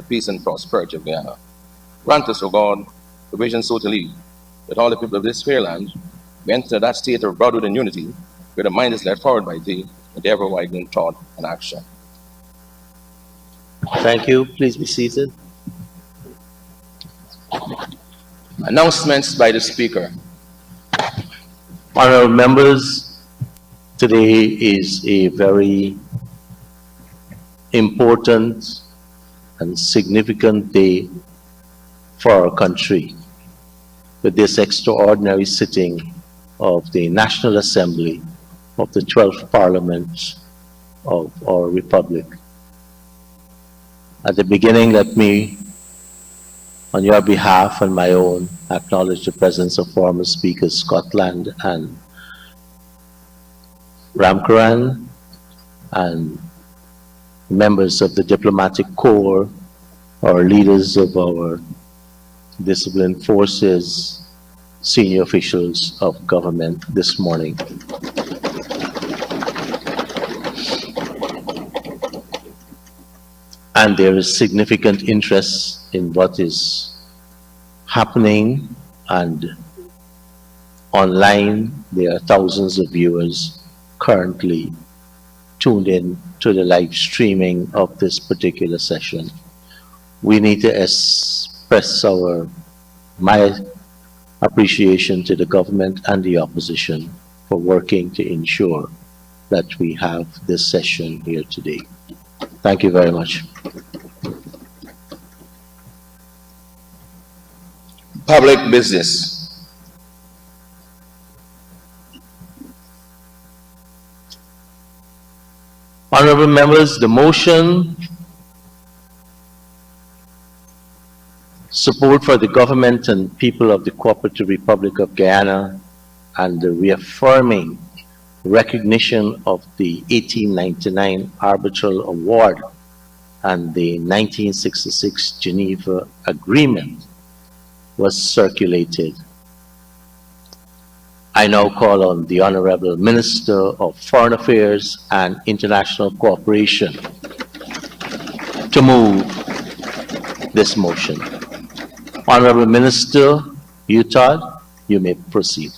the peace and prosperity of Guyana. Grant us, O God, the vision so to lead, that all the people of this fair land may enter that state of brotherhood and unity, where the mind is led forward by thee, with ever-widening thought and action. Thank you. Please be seated. Announcements by the Speaker. Honorable members, today is a very important and significant day for our country, with this extraordinary sitting of the National Assembly of the 12th Parliament of our Republic. At the beginning, let me, on your behalf and my own, acknowledge the presence of former Speakers Scotland and Ramharack and members of the Diplomatic Corps, our leaders of our disciplined forces, senior officials of government this morning. And there is significant interest in what is happening, and online there are thousands of viewers currently tuned in to the live streaming of this particular session. We need to express my appreciation to the government and the opposition for working to ensure that we have this session here today. Thank you very much. Public business. Honorable members, the motion support for the government and people of the Cooperative Republic of Guyana and the reaffirming recognition of the 1899 Arbitral Award and the 1966 Geneva Agreement was circulated. I now call on the Honorable Minister of Foreign Affairs and International Cooperation to move this motion. Honorable Minister Utah, you may proceed.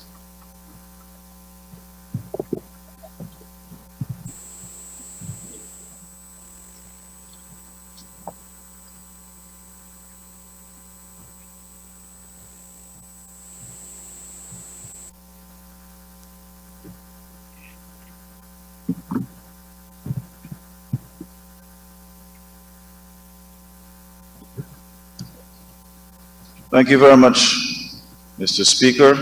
Thank you very much, Mr. Speaker.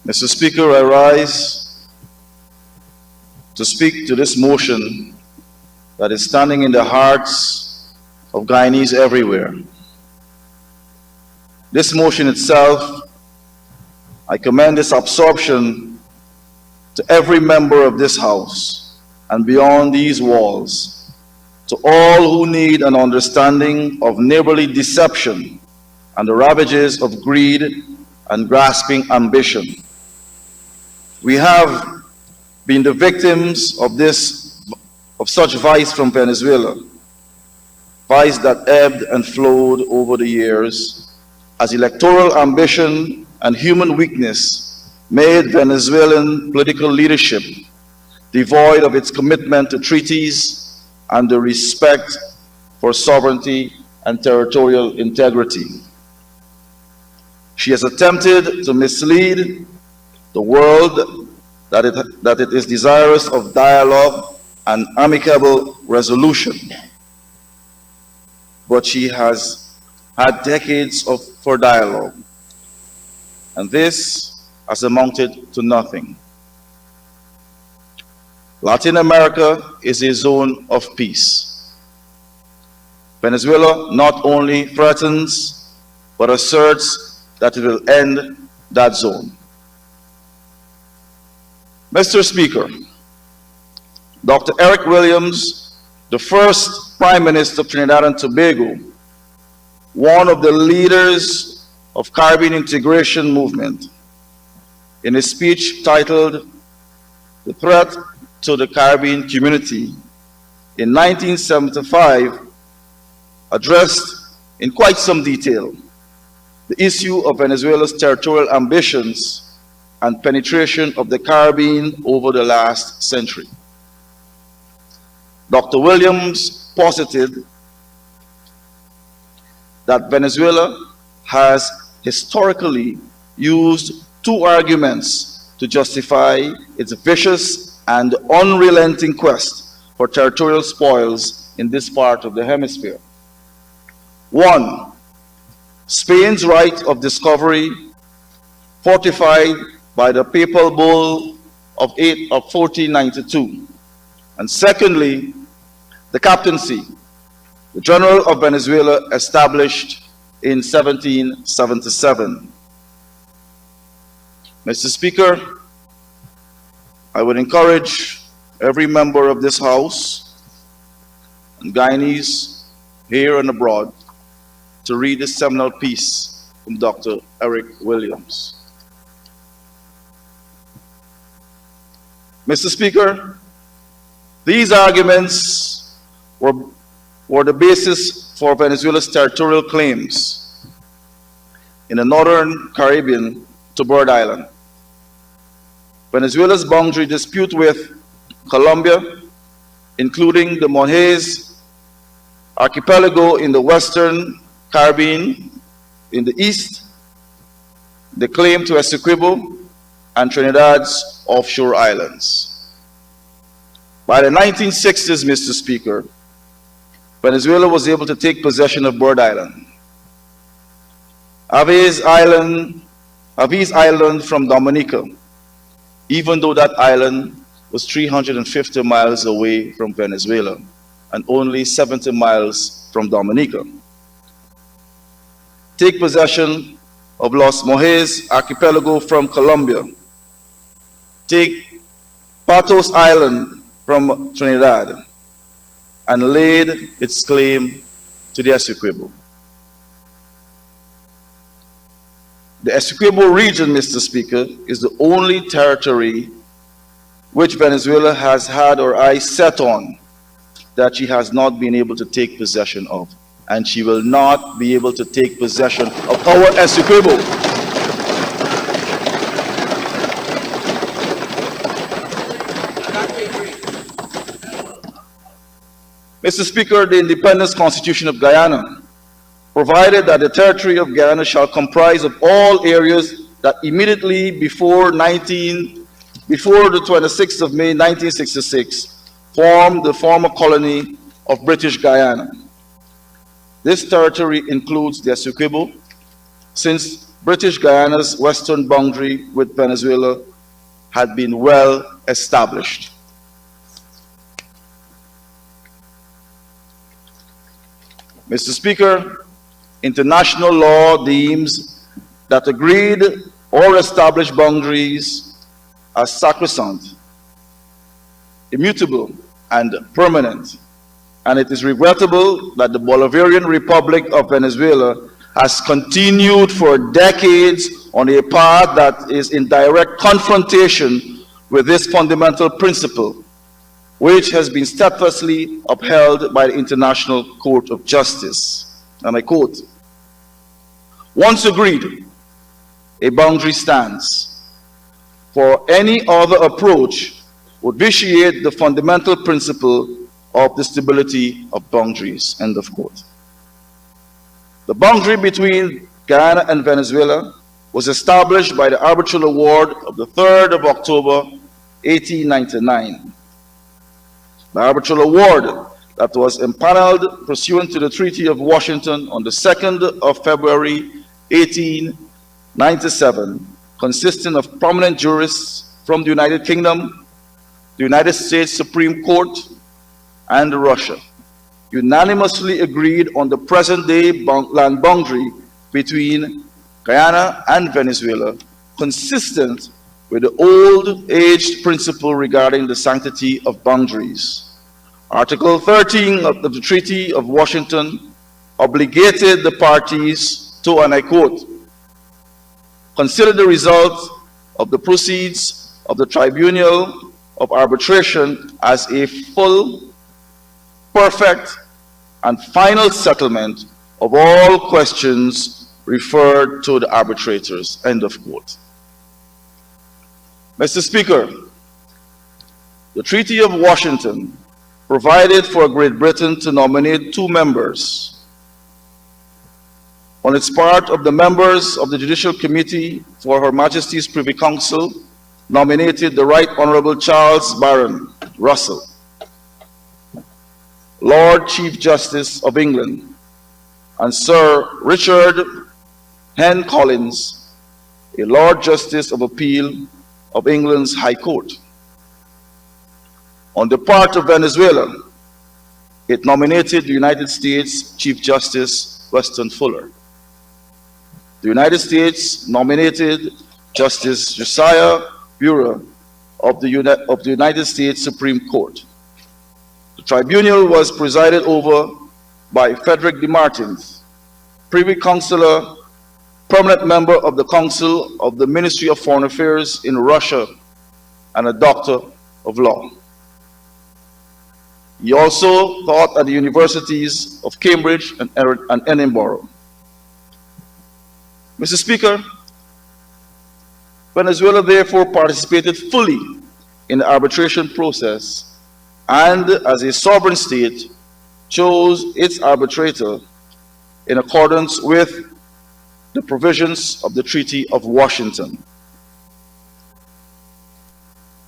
Mr. Speaker, I rise to speak to this motion that is standing in the hearts of Guyanese everywhere. This motion itself, I commend its absorption to every member of this House and beyond these walls, to all who need an understanding of neighborly deception and the ravages of greed and grasping ambition. We have been the victims of such vice from Venezuela, vice that ebbed and flowed over the years as electoral ambition and human weakness made Venezuelan political leadership devoid of its commitment to treaties and the respect for sovereignty and territorial integrity. She has attempted to mislead the world that it is desirous of dialogue and amicable resolution. But she has had decades for dialogue, and this has amounted to nothing. Latin America is a zone of peace. Venezuela not only threatens, but asserts that it will end that zone. Mr. Speaker, Dr. Eric Williams, the first Prime Minister of Trinidad and Tobago, one of the leaders of Caribbean integration movement, in a speech titled "The Threat to the Caribbean community in 1975 addressed in quite some detail the issue of Venezuela's territorial ambitions and penetration of the Caribbean over the last century. Dr. Williams posited that Venezuela has historically used two arguments to justify its vicious and unrelenting quest for territorial spoils in this part of the hemisphere. One, Spain's right of discovery, fortified by the Papal Bull of 1492. And secondly, the captaincy, the General of Venezuela, established in 1777. Mr. Speaker, I would encourage every member of this House and Guyanese here and abroad to read this seminal piece from Dr. Eric Williams. Mr. Speaker, these arguments were the basis for Venezuela's territorial claims in the northern Caribbean to Bird Island. Venezuela's boundary dispute with Colombia, including the Monjes archipelago in the western Caribbean in the east, the claim to Essequibo and Trinidad's offshore islands. By the 1960s, Mr. Speaker, Venezuela was able to take possession of Bird Island, Aves Island from Dominica, even though that island was 350 miles away from Venezuela and only 70 miles from Dominica. Take possession of Los Monjes archipelago from Colombia. Take Patos Island from Trinidad and laid its claim to the Essequibo. The Essequibo region, Mr. Speaker, is the only territory which Venezuela has had her eyes set on that she has not been able to take possession of. And she will not be able to take possession of our Essequibo. Mr. Speaker, the Independence Constitution of Guyana provided that the territory of Guyana shall comprise of all areas that immediately before the 26th of May 1966 formed the former colony of British Guyana. This territory includes the Essequibo, since British Guyana's western boundary with Venezuela had been well established. Mr. Speaker, international law deems that agreed or established boundaries are sacrosanct, immutable, and permanent. And it is regrettable that the Bolivarian Republic of Venezuela has continued for decades on a path that is in direct confrontation with this fundamental principle, which has been steadfastly upheld by the International Court of Justice. And I quote, "Once agreed, a boundary stands. For any other approach would vitiate the fundamental principle of the stability of boundaries," end of quote. The boundary between Guyana and Venezuela was established by the arbitral award of the 3rd of October, 1899. The arbitral award that was empaneled pursuant to the Treaty of Washington on the 2nd of February, 1897, consisting of prominent jurists from the United Kingdom, the United States Supreme Court, and Russia, unanimously agreed on the present-day land boundary between Guyana and Venezuela, consistent with the old-aged principle regarding the sanctity of boundaries. Article 13 of the Treaty of Washington obligated the parties to, and I quote, "consider the result of the proceedings of the tribunal of arbitration as a full, perfect, and final settlement of all questions referred to the arbitrators. End of quote. Mr. Speaker, the Treaty of Washington provided for Great Britain to nominate 2 members. On its part, of the members of the Judicial Committee for Her Majesty's Privy Council nominated the Right Honourable Charles Baron Russell, Lord Chief Justice of England, and Sir Richard Hen Collins, a Lord Justice of Appeal of England's High Court. On the part of Venezuela, it nominated the United States Chief Justice Weston Fuller. The United States nominated Justice Josiah Bureau of the United States Supreme Court. The tribunal was presided over by Frederick de Martins, Privy Councillor, permanent member of the Council of the Ministry of Foreign Affairs in Russia, and a doctor of law. He also taught at the universities of Cambridge and Edinburgh. Mr. Speaker, Venezuela therefore participated fully in the arbitration process and, as a sovereign state, chose its arbitrator in accordance with the provisions of the Treaty of Washington.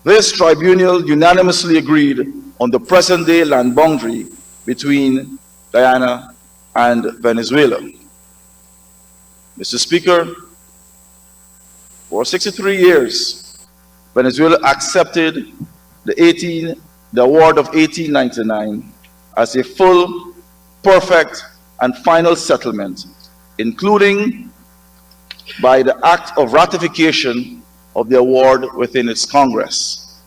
This tribunal unanimously agreed on the present-day land boundary between Guyana and Venezuela. Mr. Speaker, for 63 years, Venezuela accepted the award of 1899 as a full, perfect, and final settlement, including by the act of ratification of the award within its Congress.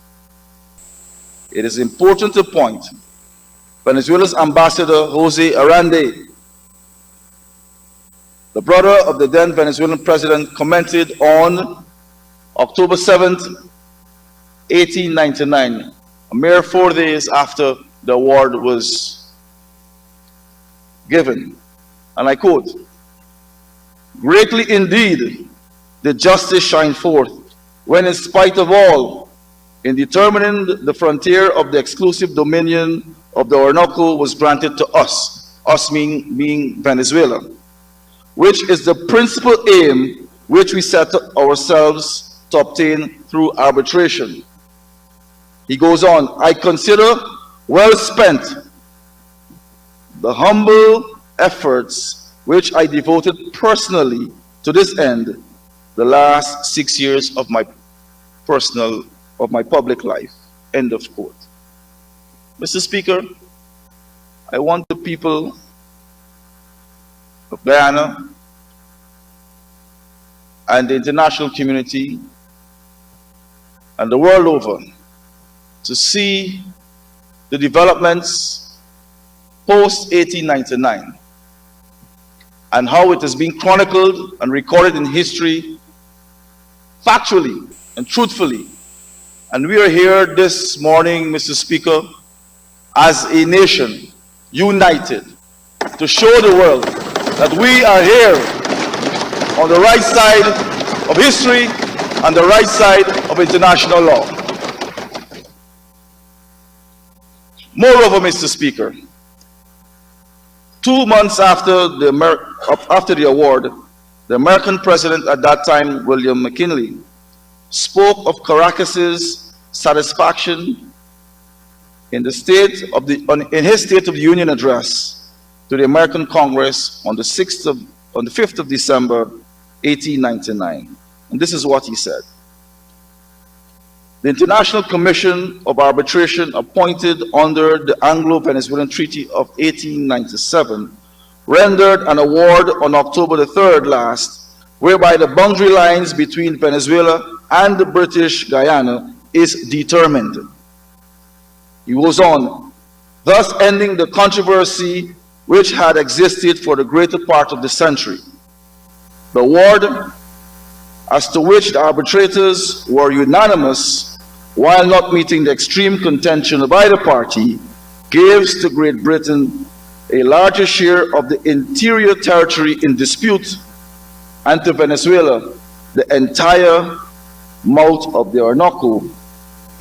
It is important to point Venezuela's ambassador, Jose Arande, the brother of the then Venezuelan president, commented on October 7th, 1899, a mere 4 days after the award was given. And I quote, "Greatly indeed did justice shine forth, when in spite of all, in determining the frontier of the exclusive dominion of the Orinoco was granted to us being Venezuela, which is the principal aim which we set ourselves to obtain through arbitration." He goes on, "I consider well spent the humble efforts which I devoted personally to this end the last 6 years of my public life." End of quote. Mr. Speaker, I want the people of Guyana and the international community and the world over to see the developments post-1899 and how it is being chronicled and recorded in history factually and truthfully. And we are here this morning, Mr. Speaker, as a nation united to show the world that we are here on the right side of history and the right side of international law. Moreover, Mr. Speaker, 2 months after the award, the American president at that time, William McKinley, spoke of Caracas's satisfaction in his State of the Union address to the American Congress on the 5th of December, 1899. And this is what he said. "The International Commission of Arbitration appointed under the Anglo-Venezuelan Treaty of 1897 rendered an award on October the 3rd last, whereby the boundary lines between Venezuela and the British Guyana is determined." He goes on, "thus ending the controversy which had existed for the greater part of the century. The award, as to which the arbitrators were unanimous, while not meeting the extreme contention by the party, gives to Great Britain a larger share of the interior territory in dispute, and to Venezuela the entire mouth of the Orinoco,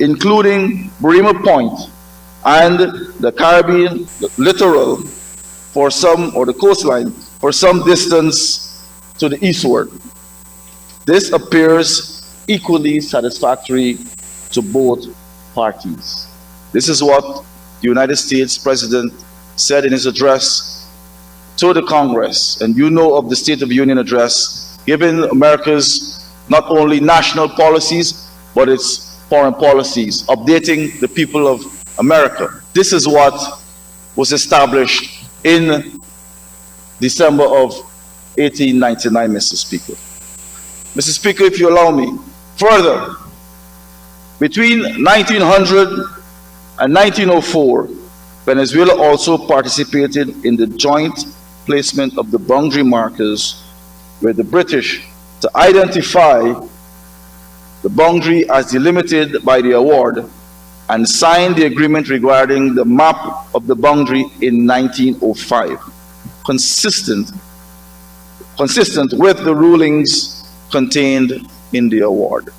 including Bremer Point and the Caribbean littoral for some, or the coastline, for some distance to the eastward. This appears equally satisfactory to both parties. This is what the United States President said in his address to the Congress. And you know of the State of the Union address, given America's not only national policies, but its foreign policies, updating the people of America. This is what was established in December of 1899, Mr. Speaker. Mr. Speaker, if you allow me, further, between 1900 and 1904, Venezuela also participated in the joint placement of the boundary markers with the British to identify the boundary as delimited by the award, and signed the agreement regarding the map of the boundary in 1905, consistent with the rulings contained in the award.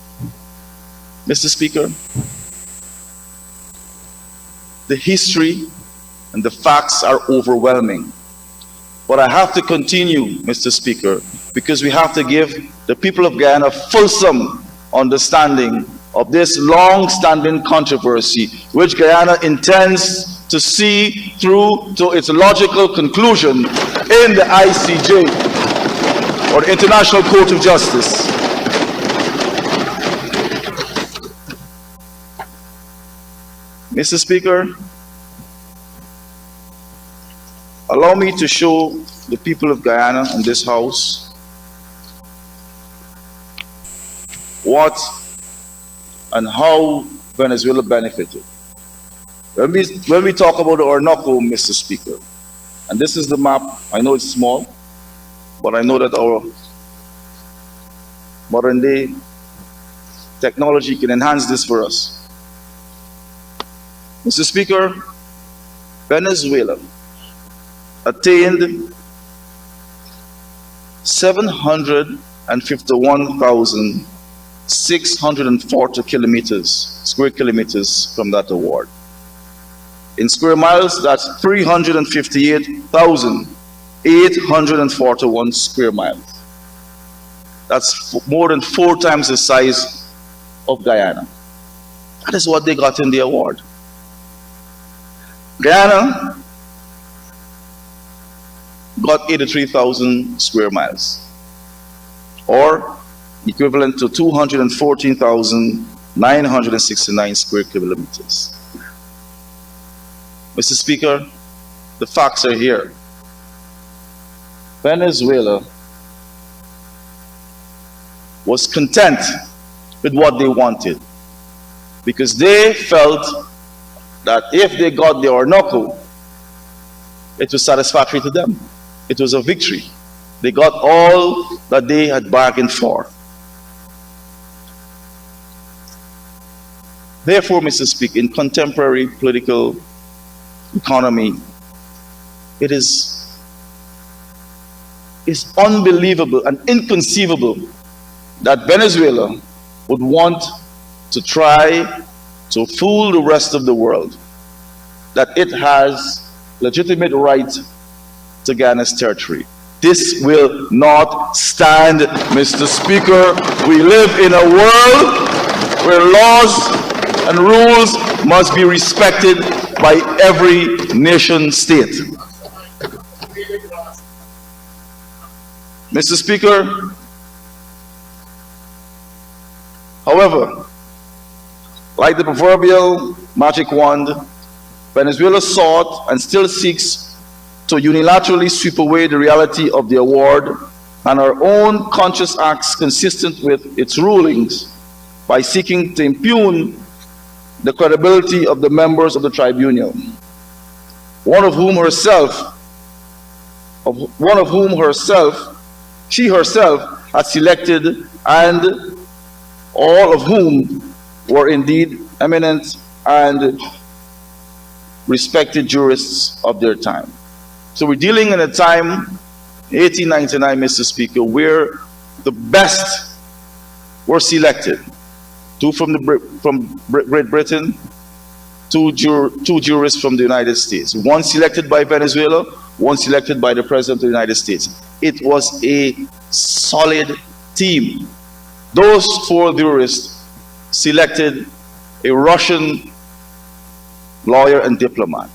Mr. Speaker, the history and the facts are overwhelming. But I have to continue, Mr. Speaker, because we have to give the people of Guyana fulsome understanding of this long-standing controversy, which Guyana intends to see through to its logical conclusion in the ICJ, or the International Court of Justice. Mr. Speaker, allow me to show the people of Guyana in this House what and how Venezuela benefited. When we talk about the Orinoco, Mr. Speaker, and this is the map, I know it's small, but I know that our modern day technology can enhance this for us. Mr. Speaker, Venezuela attained 751,640 square kilometers from that award. In square miles, that's 358,841 square miles. That's more than 4 times the size of Guyana. That is what they got in the award. Guyana got 83,000 square miles, or equivalent to 214,969 square kilometers. Mr. Speaker, the facts are here. Venezuela was content with what they wanted, because they felt that if they got the Orinoco, it was satisfactory to them. It was a victory. They got all that they had bargained for. Therefore, Mr. Speaker, in contemporary political economy, it is unbelievable and inconceivable that Venezuela would want to try to fool the rest of the world that it has legitimate right to Guyana's territory. This will not stand, Mr. Speaker. We live in a world where laws and rules must be respected by every nation state. Mr. Speaker, however, like the proverbial magic wand, Venezuela sought and still seeks to unilaterally sweep away the reality of the award and our own conscious acts consistent with its rulings by seeking to impugn the credibility of the members of the tribunal, one of whom she herself had selected, and all of whom were indeed eminent and respected jurists of their time. So we're dealing in a time, 1899, Mr. Speaker, where the best were selected. Two from Great Britain, two jurists from the United States. One selected by Venezuela, one selected by the President of the United States. It was a solid team. Those four jurists selected a Russian lawyer and diplomat.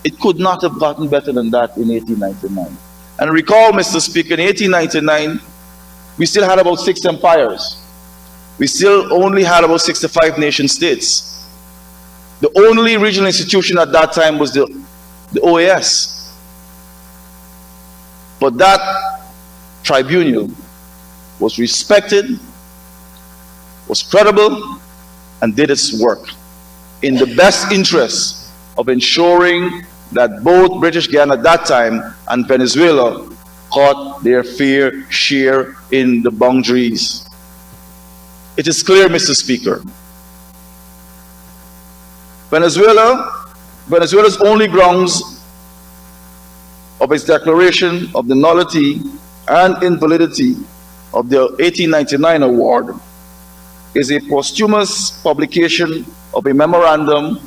It could not have gotten better than that in 1899. And recall, Mr. Speaker, in 1899, we still had about 6 empires. We still only had about 65 nation states. The only regional institution at that time was the OAS. But that tribunal was respected, was credible, and did its work in the best interest of ensuring that both British Guyana at that time and Venezuela caught their fair share in the boundaries. It is clear, Mr. Speaker, Venezuela's only grounds of its declaration of the nullity and invalidity of the 1899 award is a posthumous publication of a memorandum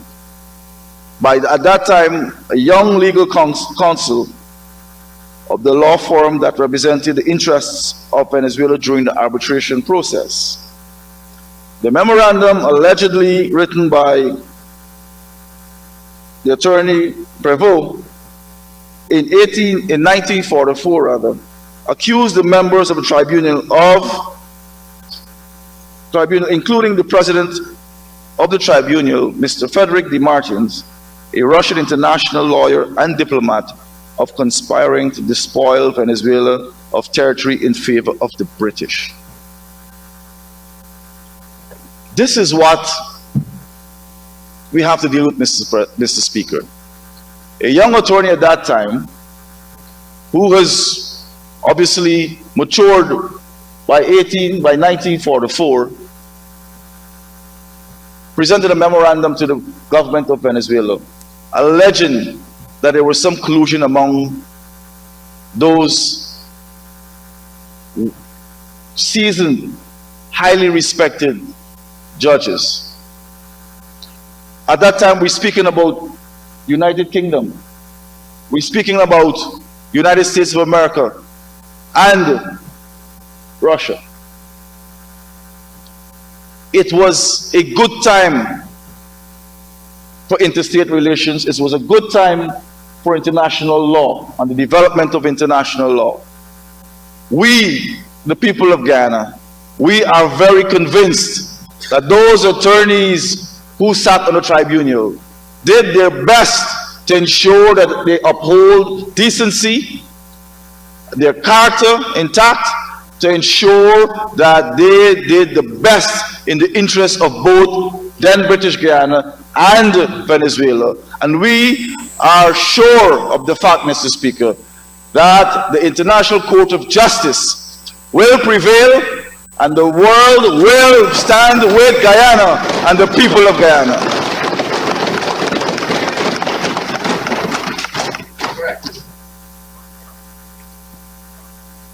by, at that time, a young legal counsel of the law firm that represented the interests of Venezuela during the arbitration process. The memorandum, allegedly written by the attorney Prevost in 1944, accused the members of the tribunal, including the president of the tribunal, Mr. Frederick de Martins, a Russian international lawyer and diplomat, of conspiring to despoil Venezuela of territory in favor of the British. This is what we have to deal with, Mr. Speaker. A young attorney at that time, who has obviously matured by 1944, presented a memorandum to the government of Venezuela, alleging that there was some collusion among those seasoned, highly respected judges. At that time, we're speaking about United Kingdom. We're speaking about United States of America and Russia. It was a good time for interstate relations. It was a good time for international law and the development of international law. We, the people of Guyana, we are very convinced that those attorneys who sat on the tribunal did their best to ensure that they uphold decency, their character intact, to ensure that they did the best in the interest of both then British Guyana and Venezuela. And we are sure of the fact, Mr. Speaker, that the International Court of Justice will prevail and the world will stand with Guyana and the people of Guyana.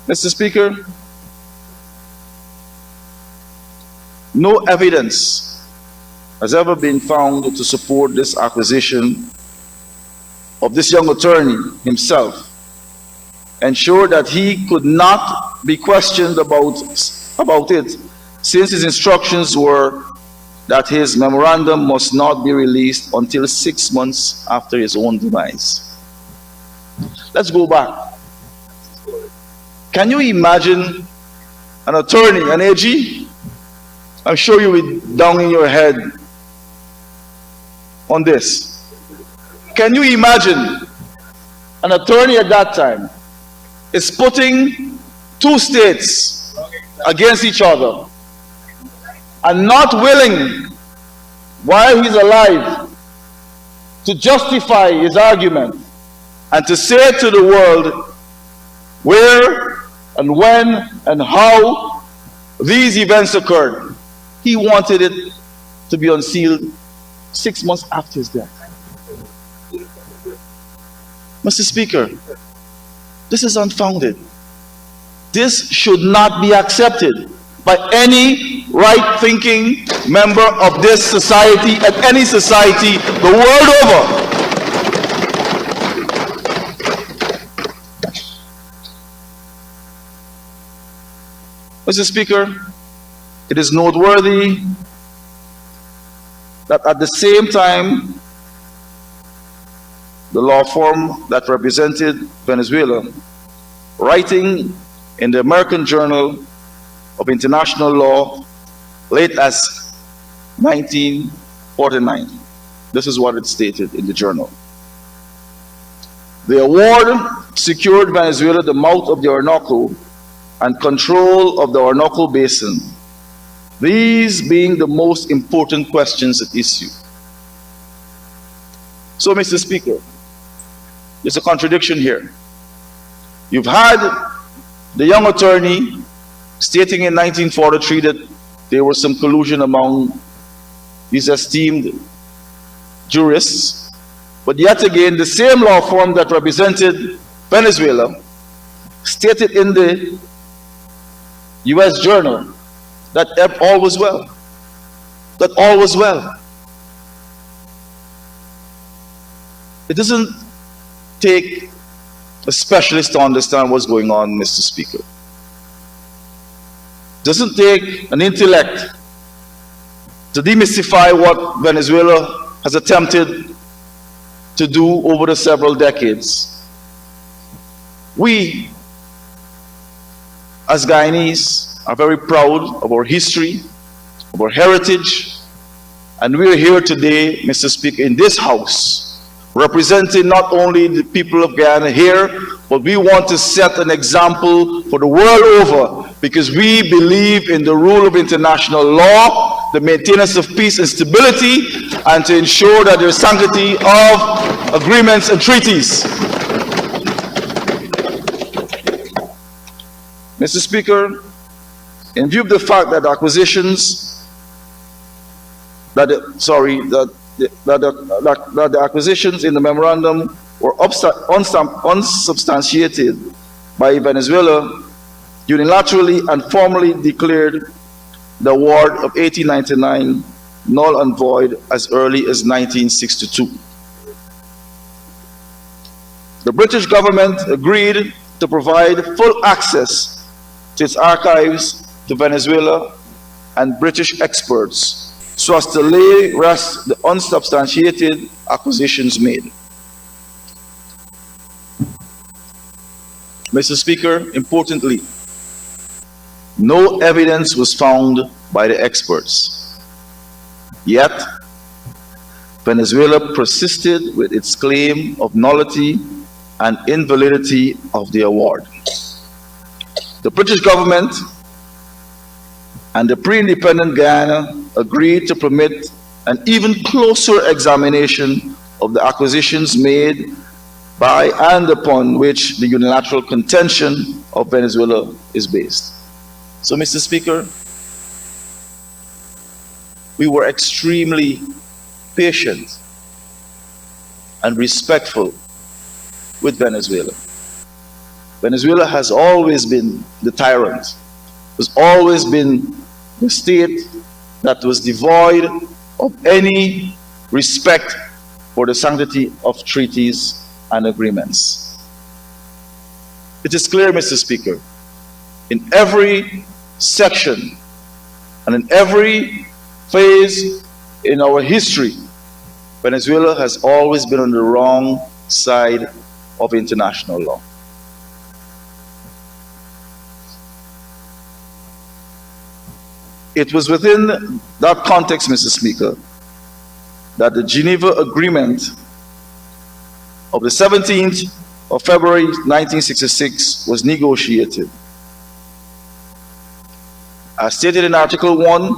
Mr. Speaker, no evidence has ever been found to support this accusation of this young attorney himself, ensure that he could not be questioned about it, since his instructions were that his memorandum must not be released until 6 months after his own demise. Let's go back. Can you imagine an attorney, an AG? I'm sure you will be down in your head on this. Can you imagine an attorney at that time is putting two states against each other and not willing, while he's alive, to justify his argument and to say to the world where and when and how these events occurred? He wanted it to be unsealed 6 months after his death. Mr. Speaker, this is unfounded. This should not be accepted by any right-thinking member of this society and any society the world over. Mr. Speaker, it is noteworthy that at the same time, the law firm that represented Venezuela, writing in the American Journal of International Law, late as 1949. This is what it stated in the journal. The award secured Venezuela the mouth of the Orinoco and control of the Orinoco Basin, these being the most important questions at issue. So, Mr. Speaker, there's a contradiction here. You've had the young attorney stating in 1943 that there was some collusion among these esteemed jurists, but yet again, the same law firm that represented Venezuela stated in the U.S. Journal that all was well. That all was well. It doesn't take a specialist to understand what's going on, Mr. Speaker. It doesn't take an intellect to demystify what Venezuela has attempted to do over the several decades. We, as Guyanese, are very proud of our history, of our heritage, and we are here today, Mr. Speaker, in this House, representing not only the people of Guyana here, but we want to set an example for the world over, because we believe in the rule of international law, the maintenance of peace and stability, and to ensure that there is sanctity of agreements and treaties. Mr. Speaker, in view of the fact that the acquisitions in the memorandum were unsubstantiated by Venezuela, unilaterally and formally declared the award of 1899 null and void as early as 1962. The British government agreed to provide full access to its archives to Venezuela and British experts, so as to lay rest the unsubstantiated acquisitions made. Mr. Speaker, importantly, no evidence was found by the experts. Yet, Venezuela persisted with its claim of nullity and invalidity of the award. The British government and the pre-independent Guyana agreed to permit an even closer examination of the acquisitions made by and upon which the unilateral contention of Venezuela is based. So, Mr. Speaker, we were extremely patient and respectful with Venezuela. Venezuela has always been the tyrant, has always been the state that was devoid of any respect for the sanctity of treaties and agreements. It is clear, Mr. Speaker, in every section and in every phase in our history, Venezuela has always been on the wrong side of international law. It was within that context, Mr. Speaker, that the Geneva Agreement of the 17th of February 1966 was negotiated. As stated in Article 1,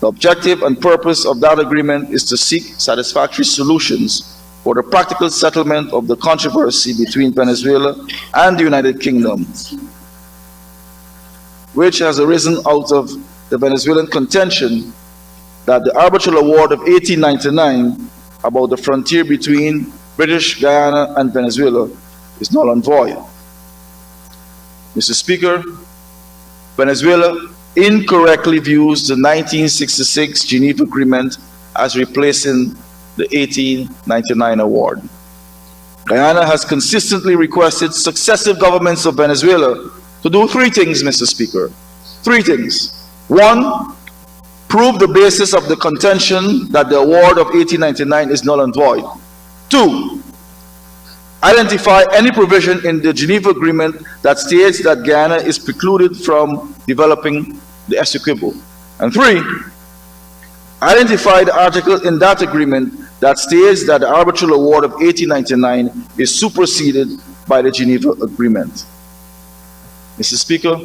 the objective and purpose of that agreement is to seek satisfactory solutions for the practical settlement of the controversy between Venezuela and the United Kingdom, which has arisen out of the Venezuelan contention that the arbitral award of 1899 about the frontier between British Guyana and Venezuela is null and void. Mr. Speaker, Venezuela incorrectly views the 1966 Geneva Agreement as replacing the 1899 award. Guyana has consistently requested successive governments of Venezuela to do three things, Mr. Speaker. Three things. One, prove the basis of the contention that the award of 1899 is null and void. Two, identify any provision in the Geneva Agreement that states that Guyana is precluded from developing the Essequibo. And three, identify the article in that agreement that states that the arbitral award of 1899 is superseded by the Geneva Agreement. Mr. Speaker,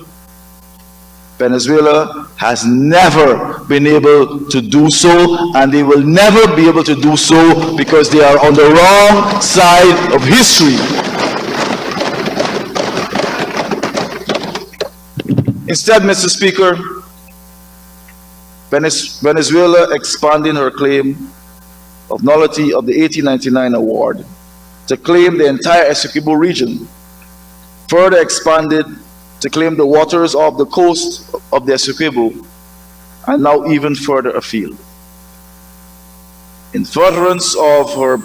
Venezuela has never been able to do so, and they will never be able to do so because they are on the wrong side of history. Instead, Mr. Speaker, Venezuela expanding her claim of nullity of the 1899 award to claim the entire Essequibo region, further expanded to claim the waters off the coast of the Essequibo, and now even further afield. In furtherance of her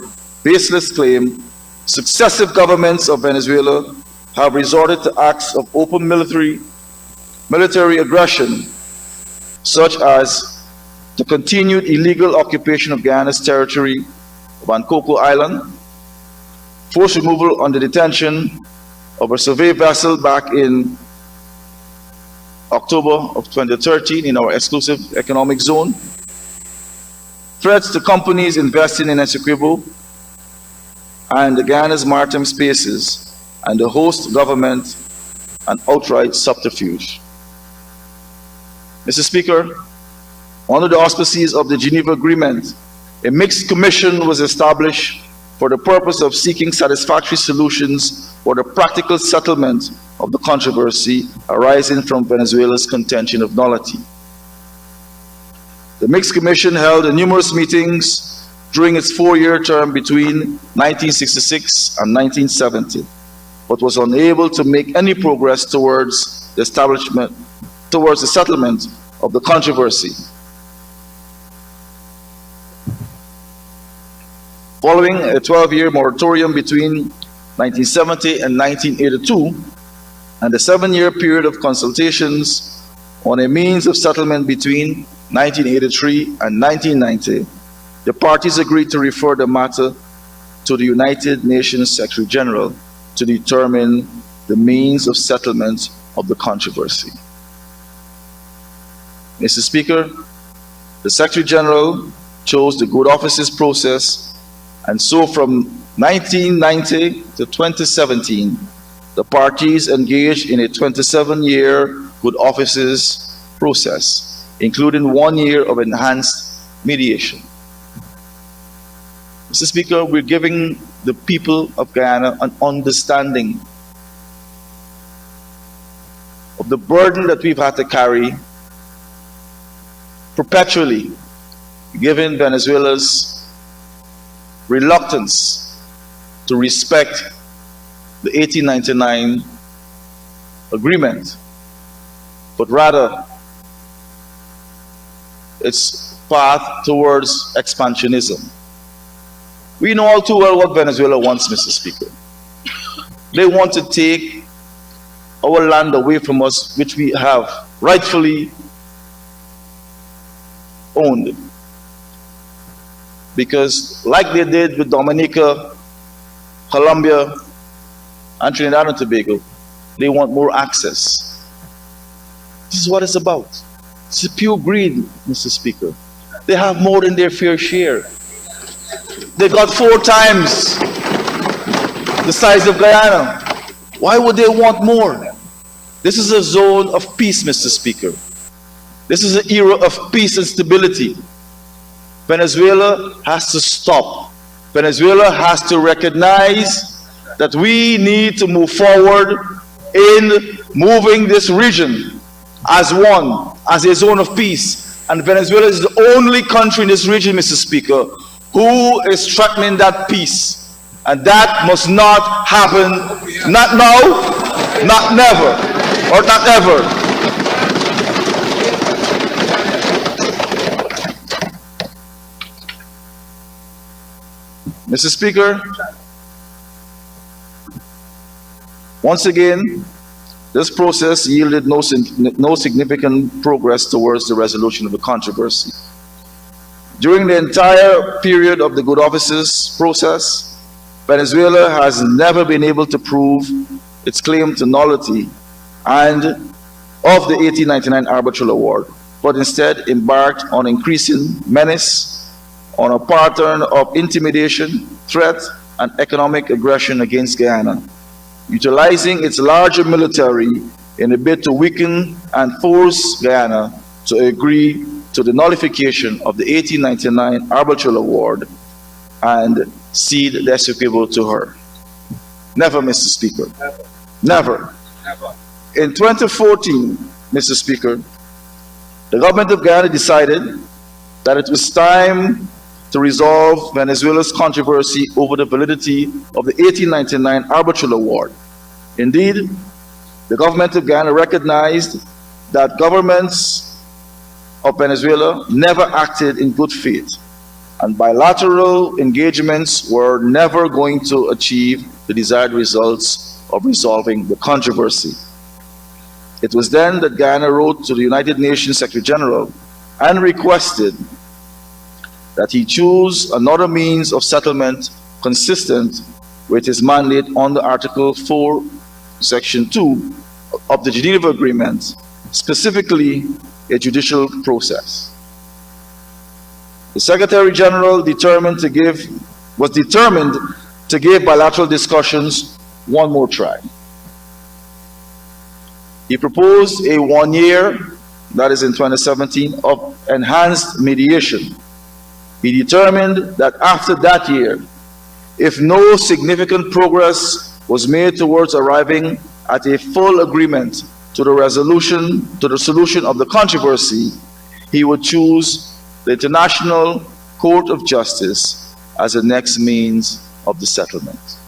baseless claim, successive governments of Venezuela have resorted to acts of open military aggression, such as the continued illegal occupation of Guyana's territory of Ankoko Island, forced removal under detention of a survey vessel back in October of 2013 in our exclusive economic zone, threats to companies investing in Essequibo and the Guyana's maritime spaces, and the host government, and outright subterfuge. Mr. Speaker, under the auspices of the Geneva Agreement, a mixed commission was established for the purpose of seeking satisfactory solutions for the practical settlement of the controversy arising from Venezuela's contention of nullity. The mixed commission held numerous meetings during its four-year term between 1966 and 1970, but was unable to make any progress towards the settlement of the controversy. Following a 12-year moratorium between 1970 and 1982, and a 7-year period of consultations on a means of settlement between 1983 and 1990, the parties agreed to refer the matter to the United Nations Secretary General to determine the means of settlement of the controversy. Mr. Speaker, the Secretary General chose the good offices process, and so from 1990 to 2017, the parties engaged in a 27-year good offices process, including 1 year of enhanced mediation. Mr. Speaker, we're giving the people of Guyana an understanding of the burden that we've had to carry perpetually, given Venezuela's reluctance to respect the 1899 agreement, but rather its path towards expansionism. We know all too well what Venezuela wants, Mr. Speaker. They want to take our land away from us, which we have rightfully owned. Because like they did with Dominica, Colombia, and Trinidad and Tobago, they want more access. This is what it's about. It's pure greed, Mr. Speaker. They have more than their fair share. They got 4 times the size of Guyana. Why would they want more? This is a zone of peace, Mr. Speaker. This is an era of peace and stability. Venezuela has to stop. Venezuela has to recognize that we need to move forward in moving this region as one, as a zone of peace, And Venezuela is the only country in this region, Mr. Speaker, who is threatening that peace. And that must not happen, not now, not never, or not ever. Mr. Speaker, once again, this process yielded no significant progress towards the resolution of the controversy. During the entire period of the good offices process, Venezuela has never been able to prove its claim to nullity and of the 1899 arbitral award, but instead embarked on increasing menace, on a pattern of intimidation, threat, and economic aggression against Guyana, utilizing its larger military in a bid to weaken and force Guyana to agree to the nullification of the 1899 arbitral award and cede the Essequibo to her. Never, Mr. Speaker. Never. In 2014, Mr. Speaker, the government of Guyana decided that it was time to resolve Venezuela's controversy over the validity of the 1899 arbitral award. Indeed, the government of Guyana recognized that governments of Venezuela never acted in good faith, and bilateral engagements were never going to achieve the desired results of resolving the controversy. It was then that Guyana wrote to the United Nations Secretary General and requested that he choose another means of settlement consistent with his mandate under Article 4, Section 2 of the Geneva Agreement, specifically a judicial process. The Secretary General was determined to give bilateral discussions one more try. He proposed a 1 year, that is in 2017, of enhanced mediation. He determined that after that year, if no significant progress was made towards arriving at a full agreement to the solution of the controversy, he would choose the International Court of Justice as the next means of the settlement.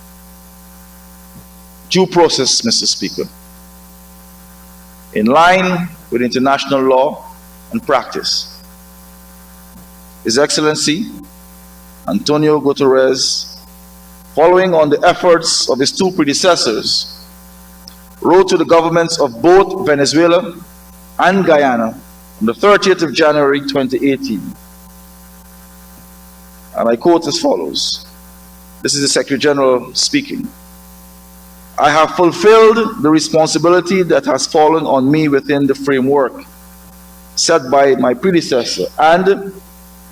Due process, Mr. Speaker, in line with international law and practice. His Excellency Antonio Guterres, following on the efforts of his two predecessors, wrote to the governments of both Venezuela and Guyana on the 30th of January 2018. And I quote as follows. This is the Secretary General speaking. I have fulfilled the responsibility that has fallen on me within the framework set by my predecessor, and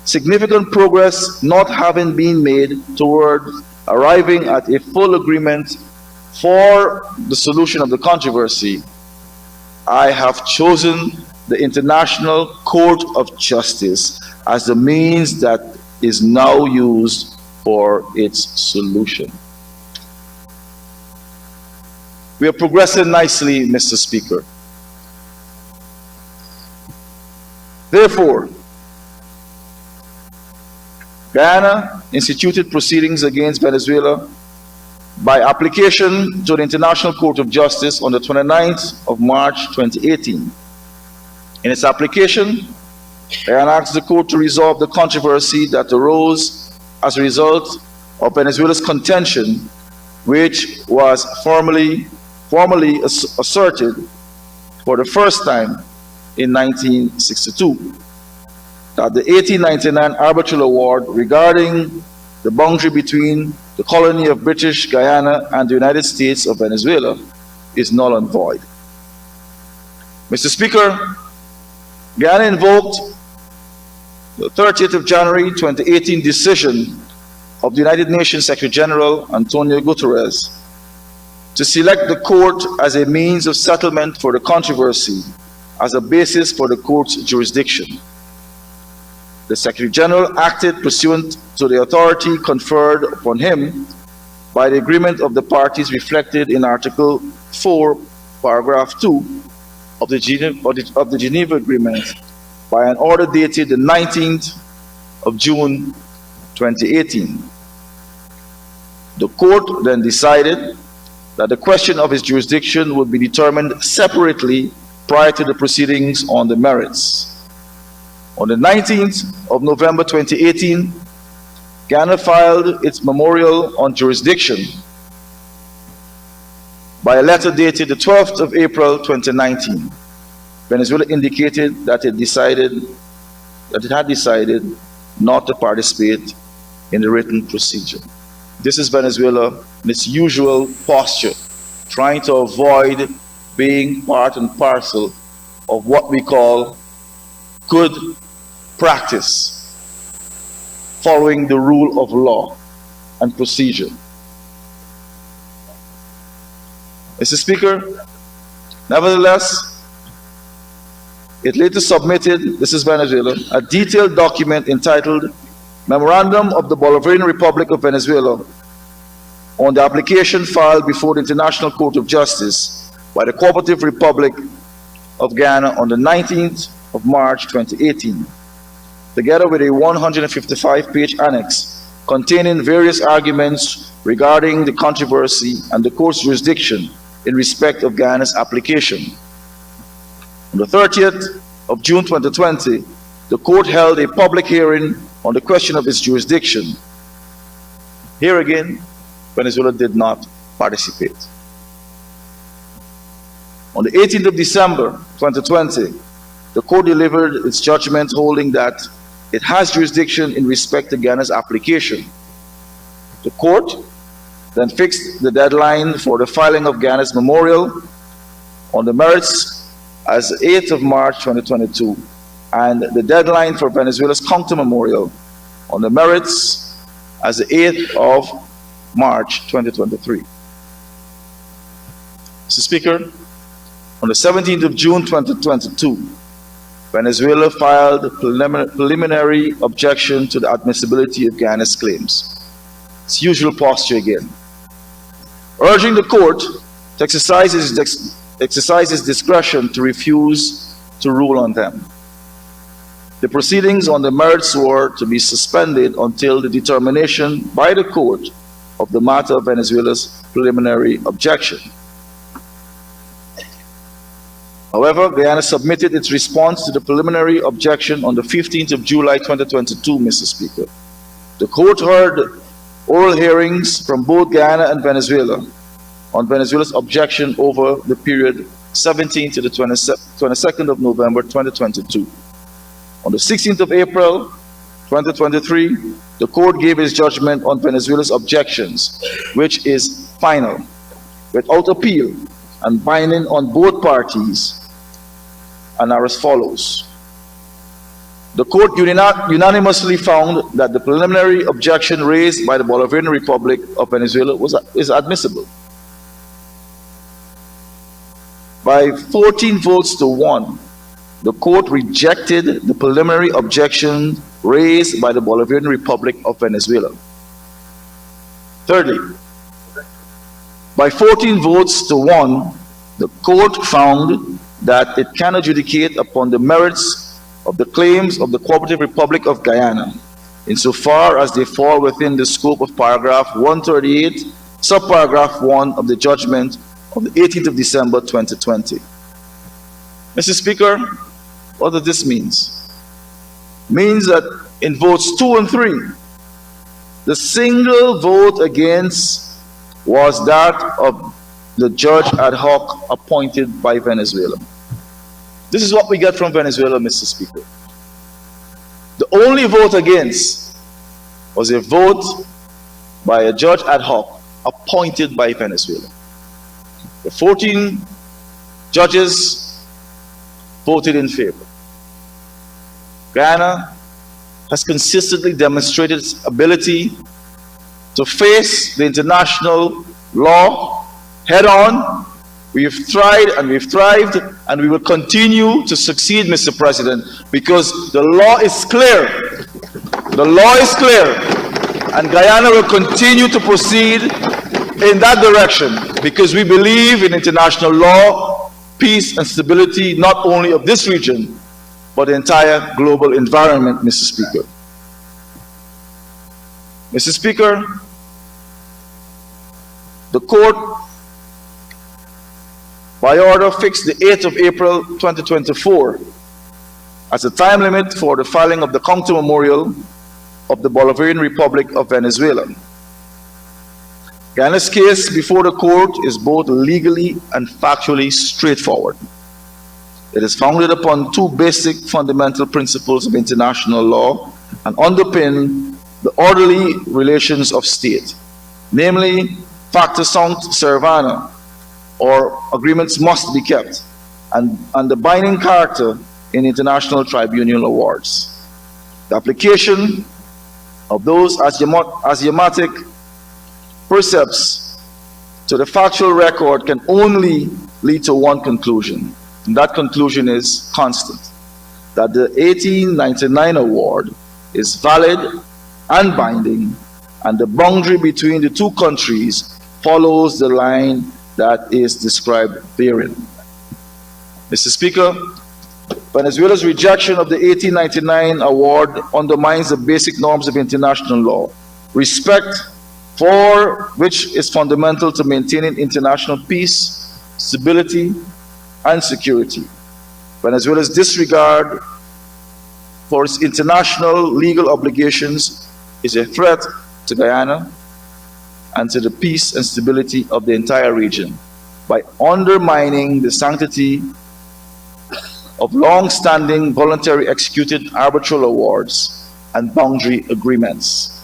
significant progress not having been made toward arriving at a full agreement for the solution of the controversy, I have chosen the International Court of Justice as the means that is now used for its solution. We are progressing nicely, Mr. Speaker. Therefore, Guyana instituted proceedings against Venezuela by application to the International Court of Justice on the 29th of March 2018. In its application, Guyana asked the court to resolve the controversy that arose as a result of Venezuela's contention, which was formally asserted for the first time in 1962, that the 1899 arbitral award regarding the boundary between the colony of British Guyana and the United States of Venezuela is null and void. Mr. Speaker, Guyana invoked the 30th of January 2018 decision of the United Nations Secretary General Antonio Guterres to select the court as a means of settlement for the controversy as a basis for the court's jurisdiction. The Secretary General acted pursuant to the authority conferred upon him by the agreement of the parties reflected in Article 4, Paragraph 2 of the Geneva Agreement by an order dated the 19th of June 2018. The court then decided that the question of his jurisdiction would be determined separately prior to the proceedings on the merits. On the 19th of November 2018, Ghana filed its memorial on jurisdiction by a letter dated the 12th of April 2019. Venezuela indicated that it had decided not to participate in the written procedure. This is Venezuela in its usual posture, trying to avoid being part and parcel of what we call good practice, following the rule of law and procedure. Mr. Speaker, nevertheless, it later submitted, this is Venezuela, a detailed document entitled Memorandum of the Bolivarian Republic of Venezuela on the application filed before the International Court of Justice by the Cooperative Republic of Ghana on the 19th of March 2018, together with a 155-page annex containing various arguments regarding the controversy and the court's jurisdiction in respect of Ghana's application. On the 30th of June 2020, the court held a public hearing on the question of its jurisdiction. Here again, Venezuela did not participate. On the 18th of December 2020, the court delivered its judgment holding that it has jurisdiction in respect to Ghana's application. The court then fixed the deadline for the filing of Ghana's memorial on the merits as 8th of March 2022, and the deadline for Venezuela's counter memorial on the merits as the 8th of March 2023. Mr. Speaker, on the 17th of June 2022, Venezuela filed a preliminary objection to the admissibility of Ghana's claims. Its usual posture again, urging the court to exercise its discretion to refuse to rule on them. The proceedings on the merits were to be suspended until the determination by the court of the matter of Venezuela's preliminary objection. However, Guyana submitted its response to the preliminary objection on the 15th of July 2022, Mr. Speaker. The court heard oral hearings from both Guyana and Venezuela on Venezuela's objection over the period 17th to the 22nd of November 2022. On the 16th of April 2023, the court gave its judgment on Venezuela's objections, which is final, without appeal, and binding on both parties, and are as follows. The court unanimously found that the preliminary objection raised by the Bolivarian Republic of Venezuela is admissible. By 14 votes to 1, the court rejected the preliminary objection raised by the Bolivarian Republic of Venezuela. Thirdly, by 14 votes to 1, the court found that it can adjudicate upon the merits of the claims of the Cooperative Republic of Guyana, insofar as they fall within the scope of paragraph 138, subparagraph 1 of the judgment of the 18th of December 2020. Mr. Speaker, what does this mean? It means that in votes 2 and 3, the single vote against was that of the judge ad hoc appointed by Venezuela. This is what we get from Venezuela, Mr. Speaker. The only vote against was a vote by a judge ad hoc appointed by Venezuela. The 14 judges voted in favor. Guyana has consistently demonstrated its ability to face the international law head on. We've tried and we've thrived, and we will continue to succeed, Mr. President, because the law is clear. The law is clear, and Guyana will continue to proceed in that direction because we believe in international law, peace, and stability, not only of this region, but the entire global environment, Mr. Speaker. Mr. Speaker, the court, by order, fixed the 8th of April 2024 as the time limit for the filing of the counter memorial of the Bolivarian Republic of Venezuela. Guyana's case before the court is both legally and factually straightforward. It is founded upon two basic fundamental principles of international law and underpin the orderly relations of state, namely, facta sunt servanda, or agreements must be kept, and the binding character in international tribunal awards. The application of those axiomatic precepts to the factual record can only lead to one conclusion, and that conclusion is constant, that the 1899 award is valid and binding, and the boundary between the two countries follows the line that is described therein. Mr. Speaker, Venezuela's rejection of the 1899 award undermines the basic norms of international law, respect for which is fundamental to maintaining international peace, stability, and security. Venezuela's disregard for its international legal obligations is a threat to Guyana and to the peace and stability of the entire region by undermining the sanctity of long-standing voluntary executed arbitral awards and boundary agreements.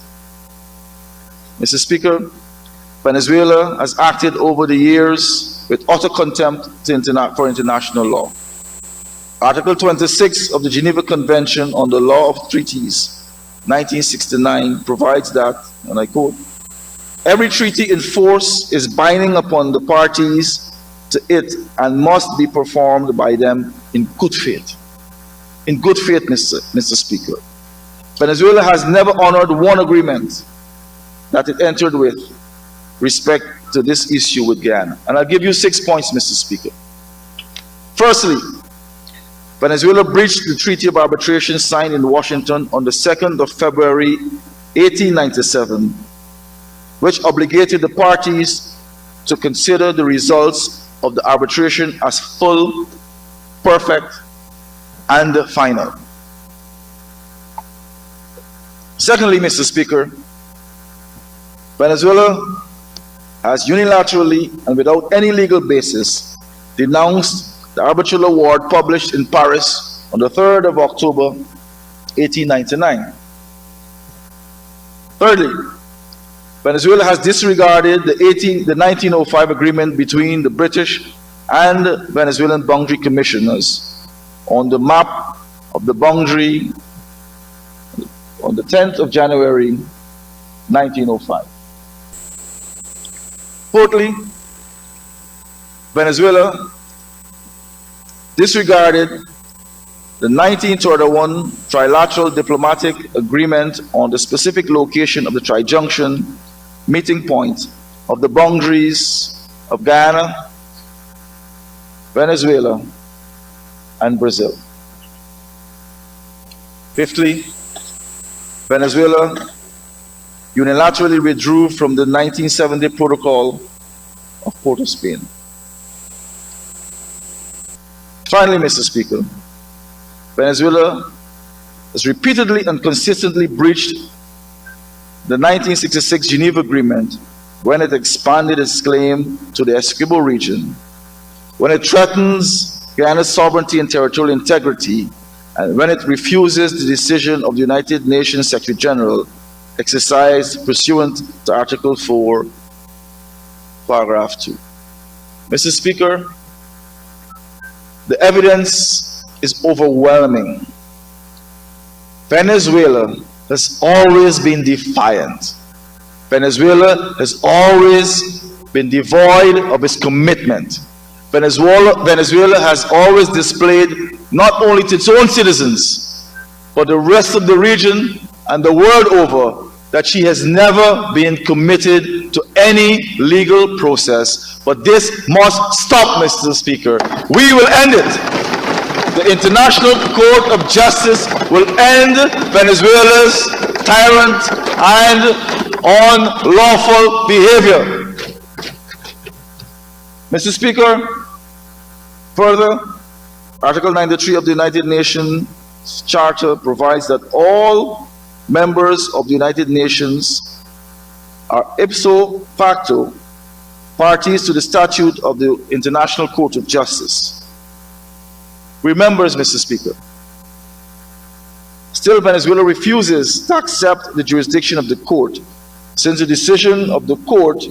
Mr. Speaker, Venezuela has acted over the years with utter contempt for international law. Article 26 of the Geneva Convention on the Law of Treaties, 1969, provides that, and I quote, "Every treaty in force is binding upon the parties to it and must be performed by them in good faith." In good faith, Mr. Speaker. Venezuela has never honored one agreement that it entered with respect to this issue with Guyana. And I'll give you 6 points, Mr. Speaker. Firstly, Venezuela breached the Treaty of Arbitration signed in Washington on the 2nd of February 1897, which obligated the parties to consider the results of the arbitration as full, perfect, and final. Secondly, Mr. Speaker, Venezuela has unilaterally and without any legal basis denounced the arbitral award published in Paris on the 3rd of October 1899. Thirdly, Venezuela has disregarded the 1905 agreement between the British and Venezuelan boundary commissioners on the map of the boundary on the 10th of January 1905. Fourthly, Venezuela disregarded the 1931 trilateral diplomatic agreement on the specific location of the trijunction meeting point of the boundaries of Guyana, Venezuela, and Brazil. Fifthly, Venezuela unilaterally withdrew from the 1970 Protocol of Port of Spain. Finally, Mr. Speaker, Venezuela has repeatedly and consistently breached the 1966 Geneva Agreement when it expanded its claim to the Essequibo region, when it threatens Guyana's sovereignty and territorial integrity, and when it refuses the decision of the United Nations Secretary General exercised pursuant to Article 4, Paragraph 2. Mr. Speaker, the evidence is overwhelming. Venezuela has always been defiant. Venezuela has always been devoid of its commitment. Venezuela has always displayed, not only to its own citizens, but the rest of the region and the world over, that she has never been committed to any legal process. But this must stop, Mr. Speaker. We will end it. the International Court of Justice will end Venezuela's tyrant and unlawful behavior. Mr. Speaker, further, Article 93 of the United Nations Charter provides that all members of the United Nations are ipso facto parties to the statute of the International Court of Justice. Remembers, Mr. Speaker, still Venezuela refuses to accept the jurisdiction of the court, since the decision of the court,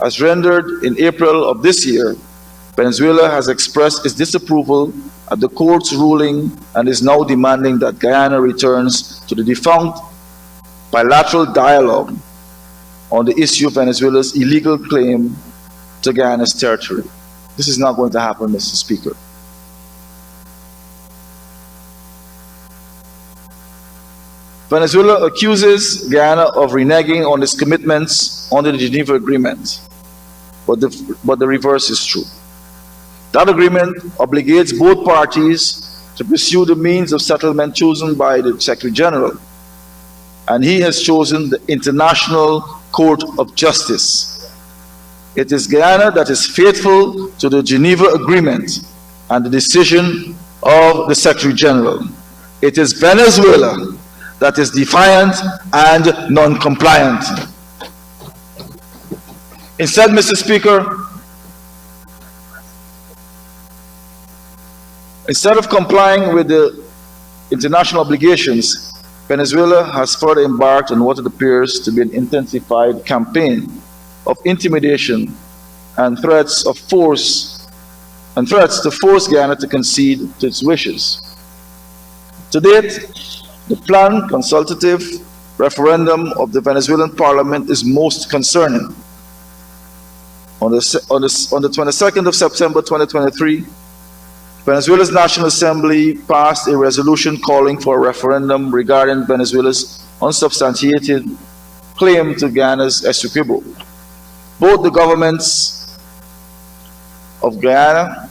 as rendered in April of this year, Venezuela has expressed its disapproval at the court's ruling and is now demanding that Guyana returns to the defunct bilateral dialogue on the issue of Venezuela's illegal claim to Guyana's territory. This is not going to happen, Mr. Speaker. Venezuela accuses Guyana of reneging on its commitments under the Geneva Agreement, but the reverse is true. That agreement obligates both parties to pursue the means of settlement chosen by the Secretary General, and he has chosen the International Court of Justice. It is Guyana that is faithful to the Geneva Agreement and the decision of the Secretary General. It is Venezuela that is defiant and non-compliant. Instead, Mr. Speaker, instead of complying with the international obligations, Venezuela has further embarked on what it appears to be an intensified campaign of intimidation and threats to force Guyana to concede to its wishes. To date, the planned consultative referendum of the Venezuelan parliament is most concerning. On the 22nd of September 2023, Venezuela's National Assembly passed a resolution calling for a referendum regarding Venezuela's unsubstantiated claim to Guyana's Essequibo. Both the governments of Guyana,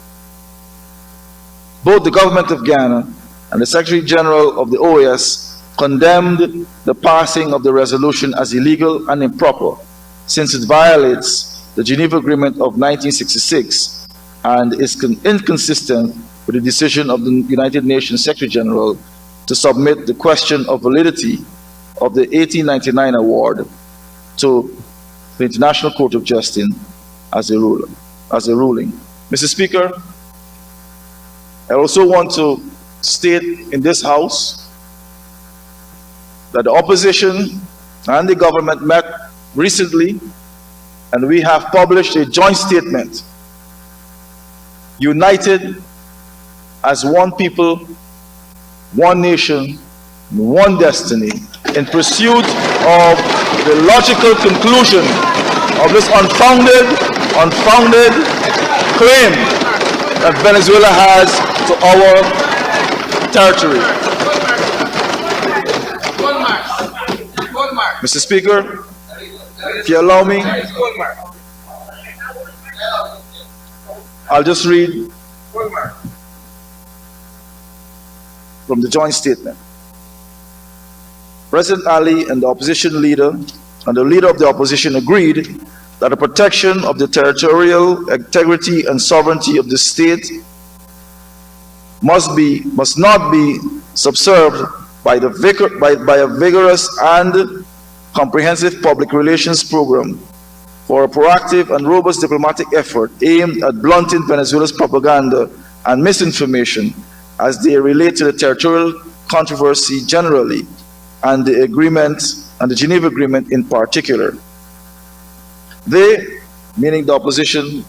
and the Secretary General of the OAS condemned the passing of the resolution as illegal and improper, since it violates the Geneva Agreement of 1966 and is inconsistent with the decision of the United Nations Secretary General to submit the question of validity of the 1899 award to the International Court of Justice as a ruling. Mr. Speaker, I also want to state in this House that the opposition and the government met recently, and we have published a joint statement, united as one people, one nation, one destiny, in pursuit of the logical conclusion of this unfounded claim that Venezuela has to our territory. Mr. Speaker, if you allow me, I'll just read from the joint statement. President Ali and the opposition leader and the leader of the opposition agreed that the protection of the territorial integrity and sovereignty of the state must not be subserved by a vigorous and comprehensive public relations program for a proactive and robust diplomatic effort aimed at blunting Venezuela's propaganda and misinformation as they relate to the territorial controversy generally and the agreement and the Geneva Agreement in particular. They, meaning the opposition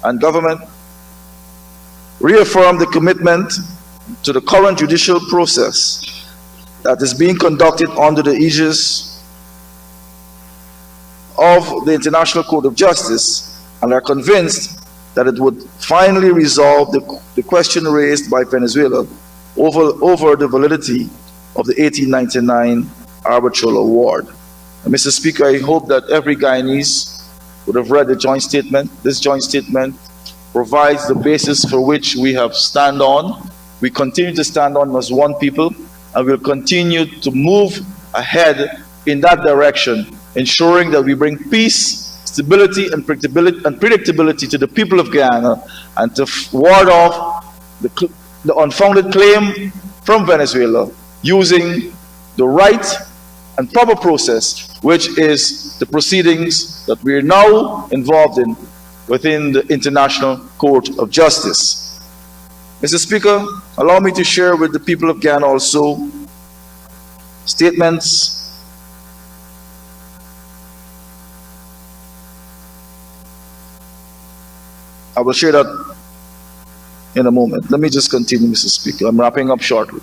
and government, reaffirmed the commitment to the current judicial process that is being conducted under the aegis of the International Court of Justice, and are convinced that it would finally resolve the question raised by Venezuela over the validity of the 1899 arbitral award. And Mr. Speaker, I hope that every Guyanese would have read the joint statement. This joint statement provides the basis for which we have stand on We continue to stand on as one people, and we'll continue to move ahead in that direction, ensuring that we bring peace, stability, and predictability to the people of Guyana, and to ward off the unfounded claim from Venezuela using the right and proper process, which is the proceedings that we are now involved in within the International Court of Justice. Mr. Speaker, allow me to share with the people of Guyana also statements I will share that in a moment. Let me just continue, Mr. Speaker. I'm wrapping up shortly.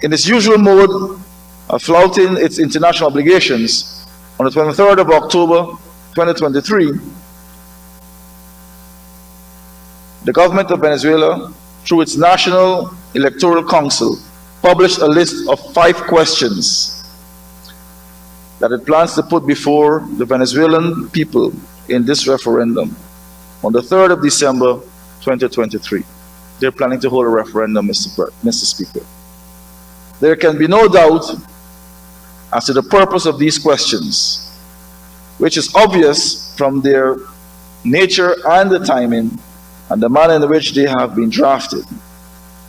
In its usual mode of flouting its international obligations, on the 23rd of October 2023, the government of Venezuela, through its National Electoral Council, published a list of 5 questions that it plans to put before the Venezuelan people in this referendum on the 3rd of December 2023. They're planning to hold a referendum, Mr. Speaker. There can be no doubt as to the purpose of these questions, which is obvious from their nature and the timing and the manner in which they have been drafted.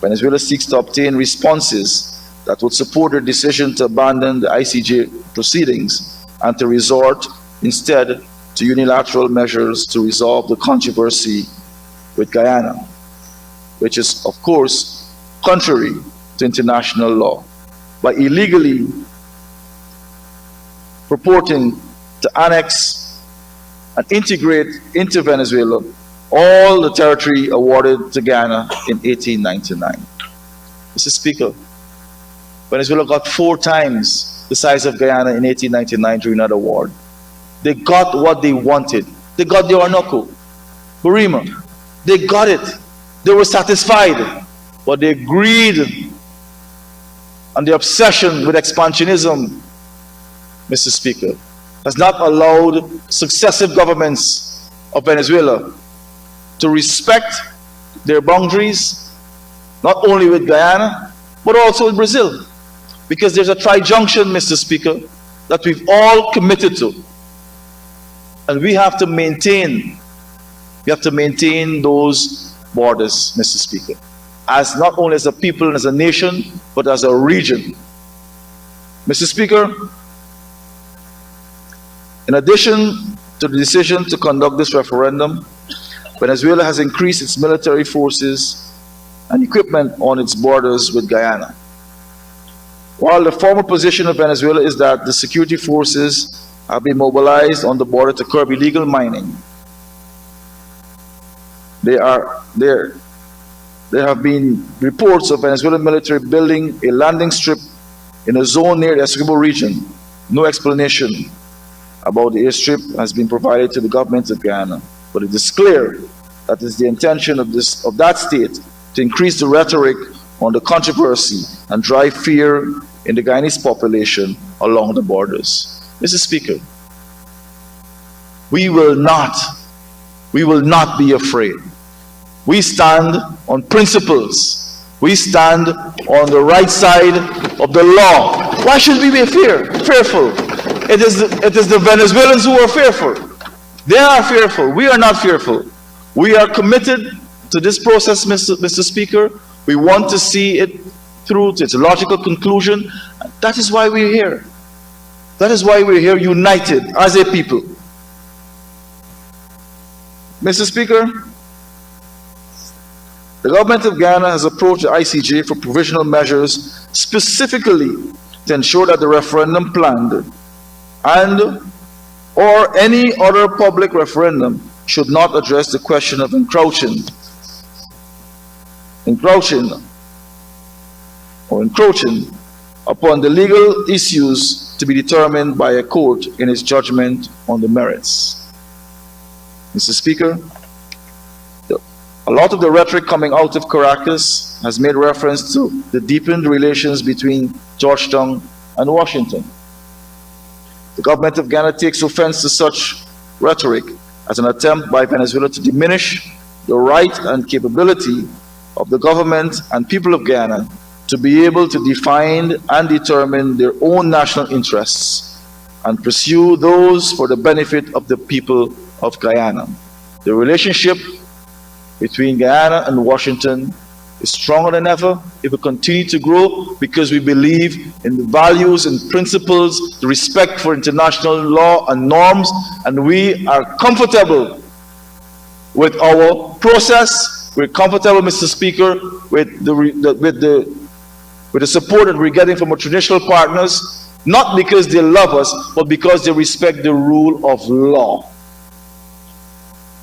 Venezuela seeks to obtain responses that would support their decision to abandon the ICJ proceedings and to resort instead to unilateral measures to resolve the controversy with Guyana, which is, of course, contrary to international law, by illegally purporting to annex and integrate into Venezuela all the territory awarded to Guyana in 1899. Mr. Speaker, Venezuela got 4 times the size of Guyana in 1899 during that award. They got what they wanted. They got the Orinoco, Burima. They got it. They were satisfied. But their greed and the obsession with expansionism, Mr. Speaker, has not allowed successive governments of Venezuela to respect their boundaries, not only with Guyana, but also with Brazil. Because there's a tri-junction, Mr. Speaker, that we've all committed to. And we have to maintain those borders, Mr. Speaker, as not only as a people and as a nation, but as a region. Mr. Speaker, in addition to the decision to conduct this referendum, Venezuela has increased its military forces and equipment on its borders with Guyana. While the former position of Venezuela is that the security forces have been mobilized on the border to curb illegal mining, there have been reports of Venezuelan military building a landing strip in a zone near the Essequibo region. No explanation about the airstrip has been provided to the government of Guyana, but it is clear that it is the intention of that state to increase the rhetoric on the controversy and drive fear in the Guyanese population along the borders. Mr. Speaker, we will not be afraid. We stand on principles. We stand on the right side of the law. Why should we be fearful? It is the Venezuelans who are fearful. They are fearful. We are not fearful. We are committed to this process, Mr. Speaker. We want to see it through to its logical conclusion. That is why we're here. That is why we're here united as a people. Mr. Speaker, the government of Guyana has approached the ICJ for provisional measures specifically to ensure that the referendum planned or any other public referendum should not address the question of encroaching upon the legal issues to be determined by a court in its judgment on the merits. Mr. Speaker, a lot of the rhetoric coming out of Caracas has made reference to the deepened relations between Georgetown and Washington. The government of Ghana takes offense to such rhetoric as an attempt by Venezuela to diminish the right and capability of the government and people of Guyana to be able to define and determine their own national interests and pursue those for the benefit of the people of Guyana. The relationship between Guyana and Washington is stronger than ever. It will continue to grow because we believe in the values and principles, the respect for international law and norms, and we are comfortable with our process. We're comfortable, Mr. Speaker, with the support that we're getting from our traditional partners, not because they love us, but because they respect the rule of law.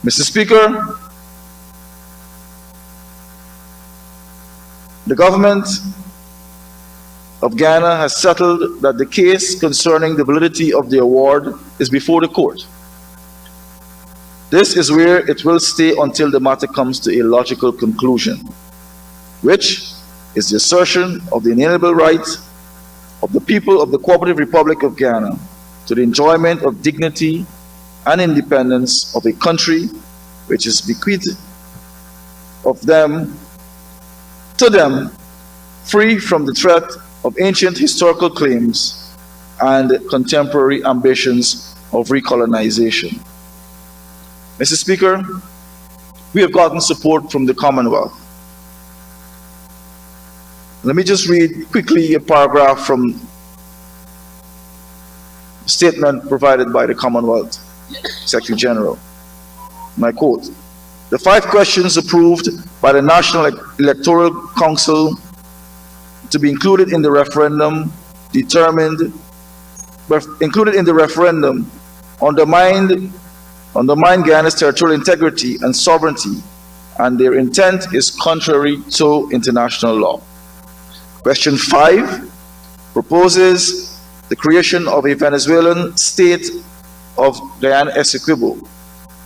Mr. Speaker, the government of Guyana has settled that the case concerning the validity of the award is before the court. This is where it will stay until the matter comes to a logical conclusion, which is the assertion of the inalienable right of the people of the Cooperative Republic of Guyana to the enjoyment of dignity and independence of a country which is bequeathed of them to them, free from the threat of ancient historical claims and contemporary ambitions of recolonization. Mr. Speaker, we have gotten support from the Commonwealth. Let me just read quickly a paragraph from a statement provided by the Commonwealth Secretary General. And I quote, "The 5 questions approved by the National Electoral Council to be included in the referendum undermine Guyana's territorial integrity and sovereignty, and their intent is contrary to international law. Question 5 proposes the creation of a Venezuelan state of Guyana Essequibo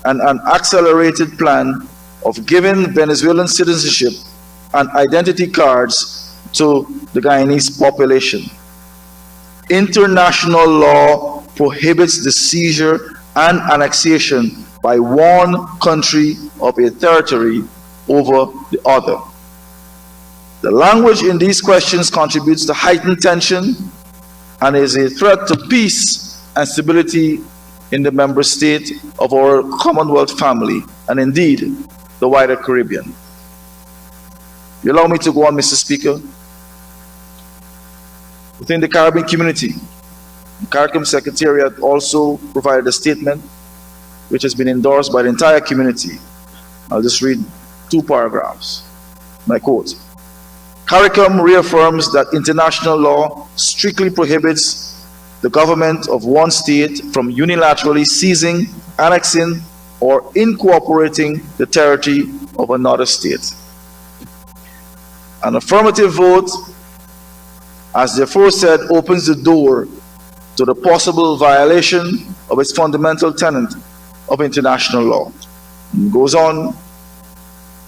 and an accelerated plan of giving Venezuelan citizenship and identity cards to the Guyanese population. International law prohibits the seizure and annexation by one country of a territory over the other. The language in these questions contributes to heightened tension and is a threat to peace and stability in the member state of our Commonwealth family, and indeed the wider Caribbean." You allow me to go on, Mr. Speaker. Within the Caribbean community, the CARICOM Secretariat also provided a statement which has been endorsed by the entire community. I'll just read 2 paragraphs. I quote, "CARICOM reaffirms that international law strictly prohibits the government of one state from unilaterally seizing, annexing, or incorporating the territory of another state. An affirmative vote, as the aforesaid, opens the door to the possible violation of its fundamental tenet of international law." And goes on,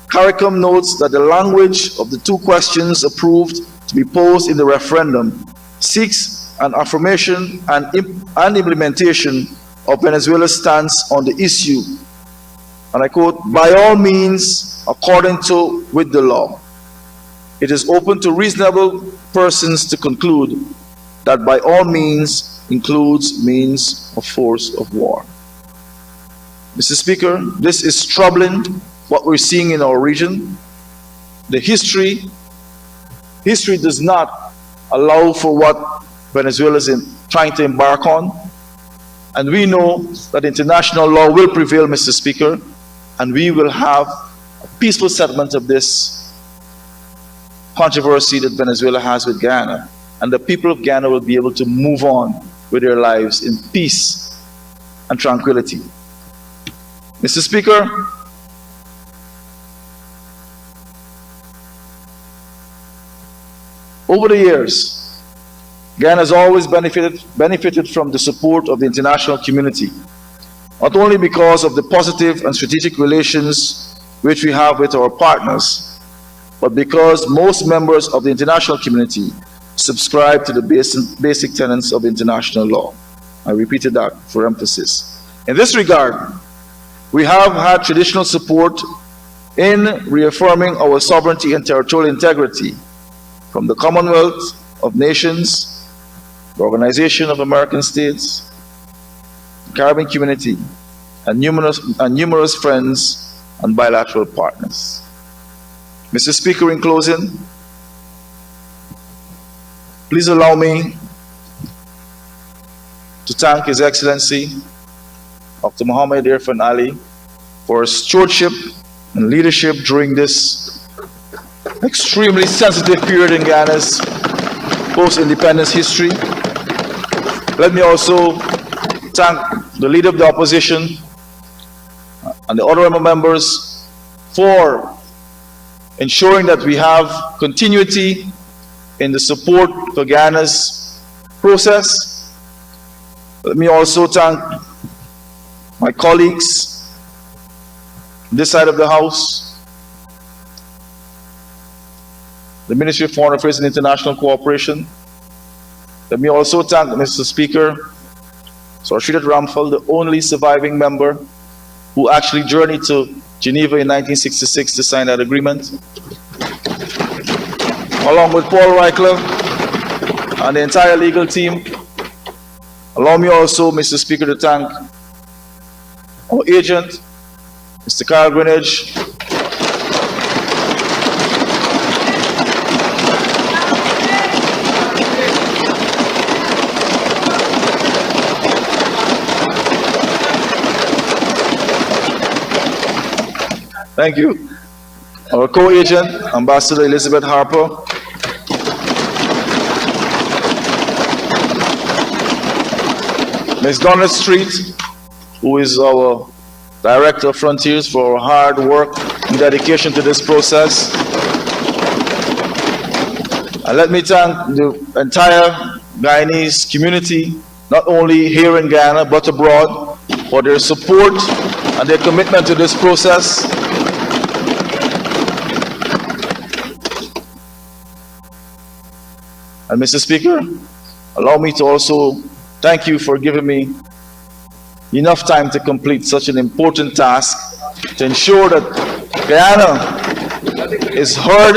"CARICOM notes that the language of the 2 questions approved to be posed in the referendum seeks an affirmation and implementation of Venezuela's stance on the issue, and I quote, by all means according to with the law. It is open to reasonable persons to conclude that by all means includes means of force of war." Mr. Speaker, this is troubling, what we're seeing in our region. The history does not allow for what Venezuela is trying to embark on. And we know that international law will prevail, Mr. Speaker, and we will have a peaceful settlement of this controversy that Venezuela has with Guyana. And the people of Guyana will be able to move on with their lives in peace and tranquility. Mr. Speaker, over the years, Guyana has always benefited from the support of the international community, not only because of the positive and strategic relations which we have with our partners, but because most members of the international community subscribe to the basic tenets of international law. I repeated that for emphasis. In this regard, we have had traditional support in reaffirming our sovereignty and territorial integrity from the Commonwealth of Nations, the Organization of American States, the Caribbean Community, and numerous friends and bilateral partners. Mr. Speaker, in closing, please allow me to thank His Excellency Dr. Muhammad Irfan Ali for his stewardship and leadership during this extremely sensitive period in Ghana's post-independence history. Let me also thank the Leader of the Opposition and the honorable members for ensuring that we have continuity in the support for Ghana's process. Let me also thank my colleagues on this side of the House, the Ministry of Foreign Affairs and International Cooperation. Let me also thank Mr. Speaker, Sir Sridhar Ramphal, the only surviving member who actually journeyed to Geneva in 1966 to sign that agreement, along with Paul Reichler and the entire legal team. Allow me also, Mr. Speaker, to thank our agent, Mr. Kyle Greenidge, thank you. Our co-agent, Ambassador Elizabeth Harper, Ms. Donna Street, who is our Director of Frontiers, for hard work and dedication to this process. And let me thank the entire Guyanese community, not only here in Ghana, but abroad, for their support and their commitment to this process. And Mr. Speaker, allow me to also thank you for giving me enough time to complete such an important task to ensure that Guyana is heard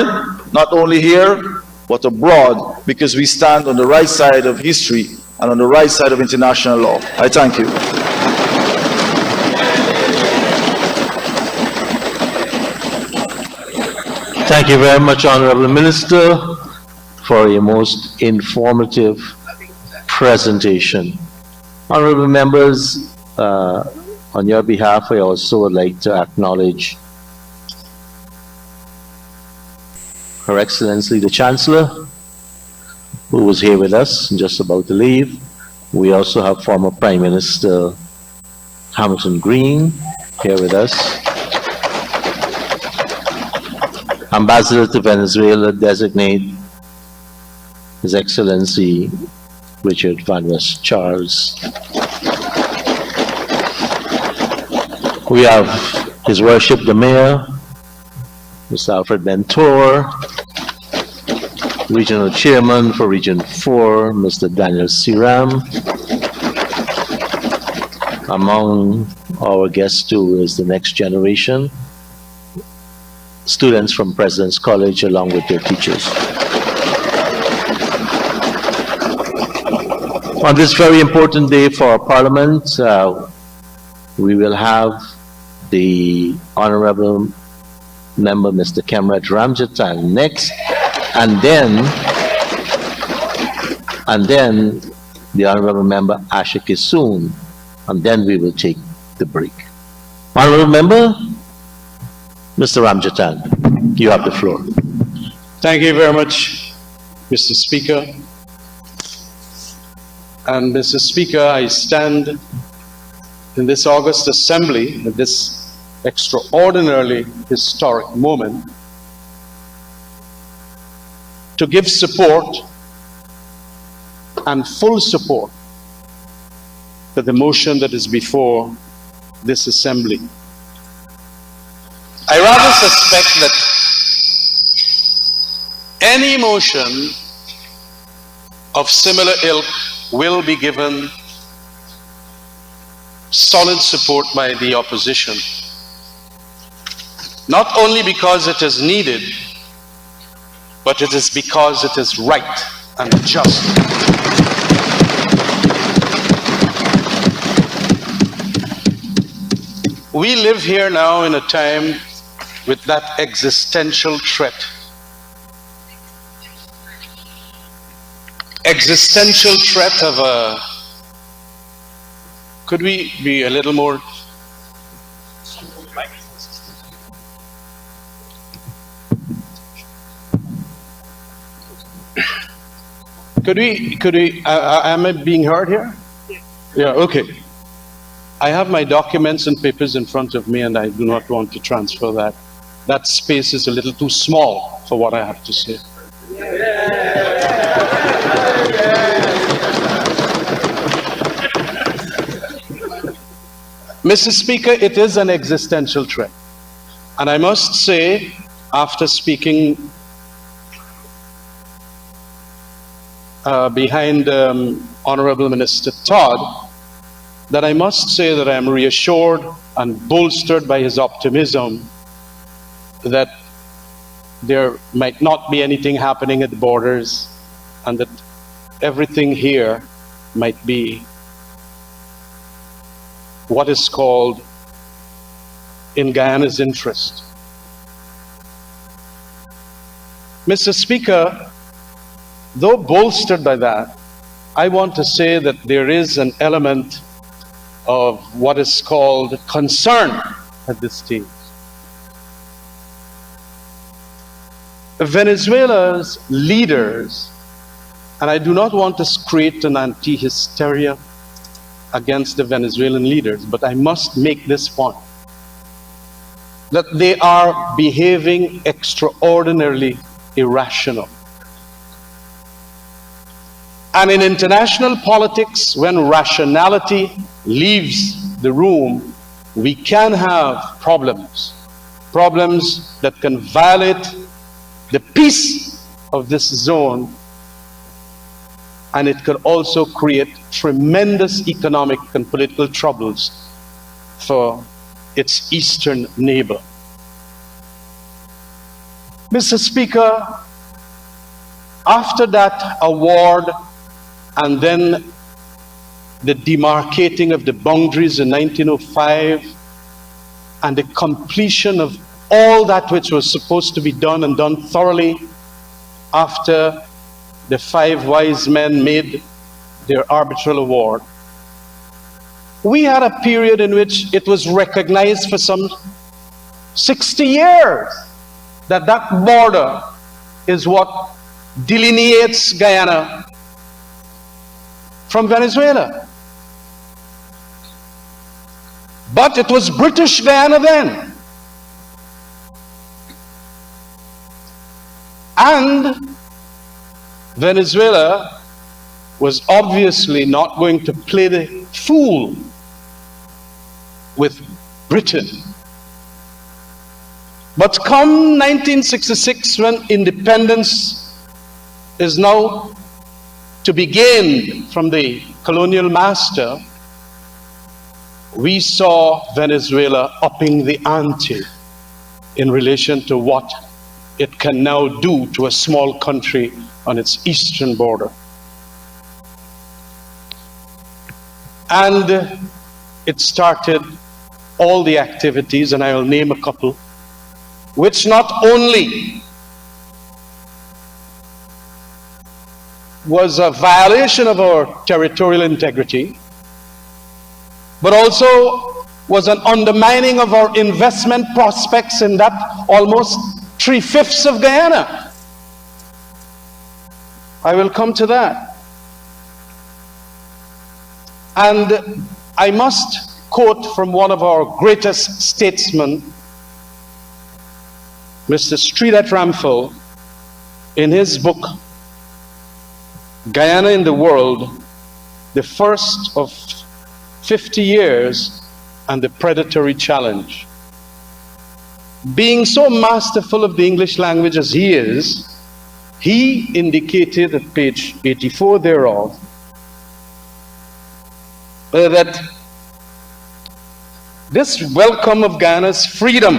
not only here but abroad, because we stand on the right side of history and on the right side of international law. I thank you. Thank you very much, Honorable Minister, for your most informative presentation. Honorable members, on your behalf, I also would like to acknowledge Her Excellency the Chancellor, who was here with us and just about to leave. We also have former Prime Minister Hamilton Green here with us. Ambassador to Venezuela designate His Excellency Richard Van West Charles. We have His Worship the Mayor, Mr. Alfred Bentor, Regional Chairman for Region 4, Mr. Daniel Siram. Among our guests too is the next generation, students from President's College along with their teachers. On this very important day for our Parliament, we will have the Honorable Member Mr. Kemrat Ramjatan next, and then the Honorable Member Asha Kisoon, and then we will take the break. Honorable Member, Mr. Ramjatan, you have the floor. Thank you very much, Mr. Speaker. And Mr. Speaker, I stand in this August Assembly at this extraordinarily historic moment to give support and full support to the motion that is before this Assembly. I rather suspect that any motion of similar ilk will be given solid support by the opposition. not only because it is needed, but it is because it is right and just. We live here now in a time with that existential threat. Existential threat of a... Could we be a little more... Could we, am I being heard here? Yeah, okay. I have my documents and papers in front of me and I do not want to transfer that. That space is a little too small for what I have to say. Mr. Speaker, it is an existential threat. And I must say, after speaking behind Honorable Minister Todd, that I must say that I am reassured and bolstered by his optimism that there might not be anything happening at the borders and that everything here might be what is called in Guyana's interest. Mr. Speaker, though bolstered by that, I want to say that there is an element of what is called concern at this stage. Venezuela's leaders, and I do not want to create an anti-hysteria against the Venezuelan leaders, but I must make this point, that they are behaving extraordinarily irrational. And in international politics, when rationality leaves the room, we can have problems that can violate the peace of this zone, and it could also create tremendous economic and political troubles for its eastern neighbor. Mr. Speaker, after that award and then the demarcating of the boundaries in 1905 and the completion of all that which was supposed to be done and done thoroughly after the 5 wise men made their arbitral award, we had a period in which it was recognized for some 60 years that that border is what delineates Guyana from Venezuela. But it was British Guyana then. And Venezuela was obviously not going to play the fool with Britain. But come 1966, when independence is now to be gained from the colonial master, we saw Venezuela upping the ante in relation to what it can now do to a small country on its eastern border. And it started all the activities, and I will name a couple, which not only was a violation of our territorial integrity, but also was an undermining of our investment prospects in that almost 3/5 of Guyana. I will come to that. And I must quote from one of our greatest statesmen, Mr. Sridhar Ramphal, in his book, Guyana in the World, the First of 50 Years and the Predatory Challenge. Being so masterful of the English language as he is, he indicated at page 84 thereof that this welcome of Guyana's freedom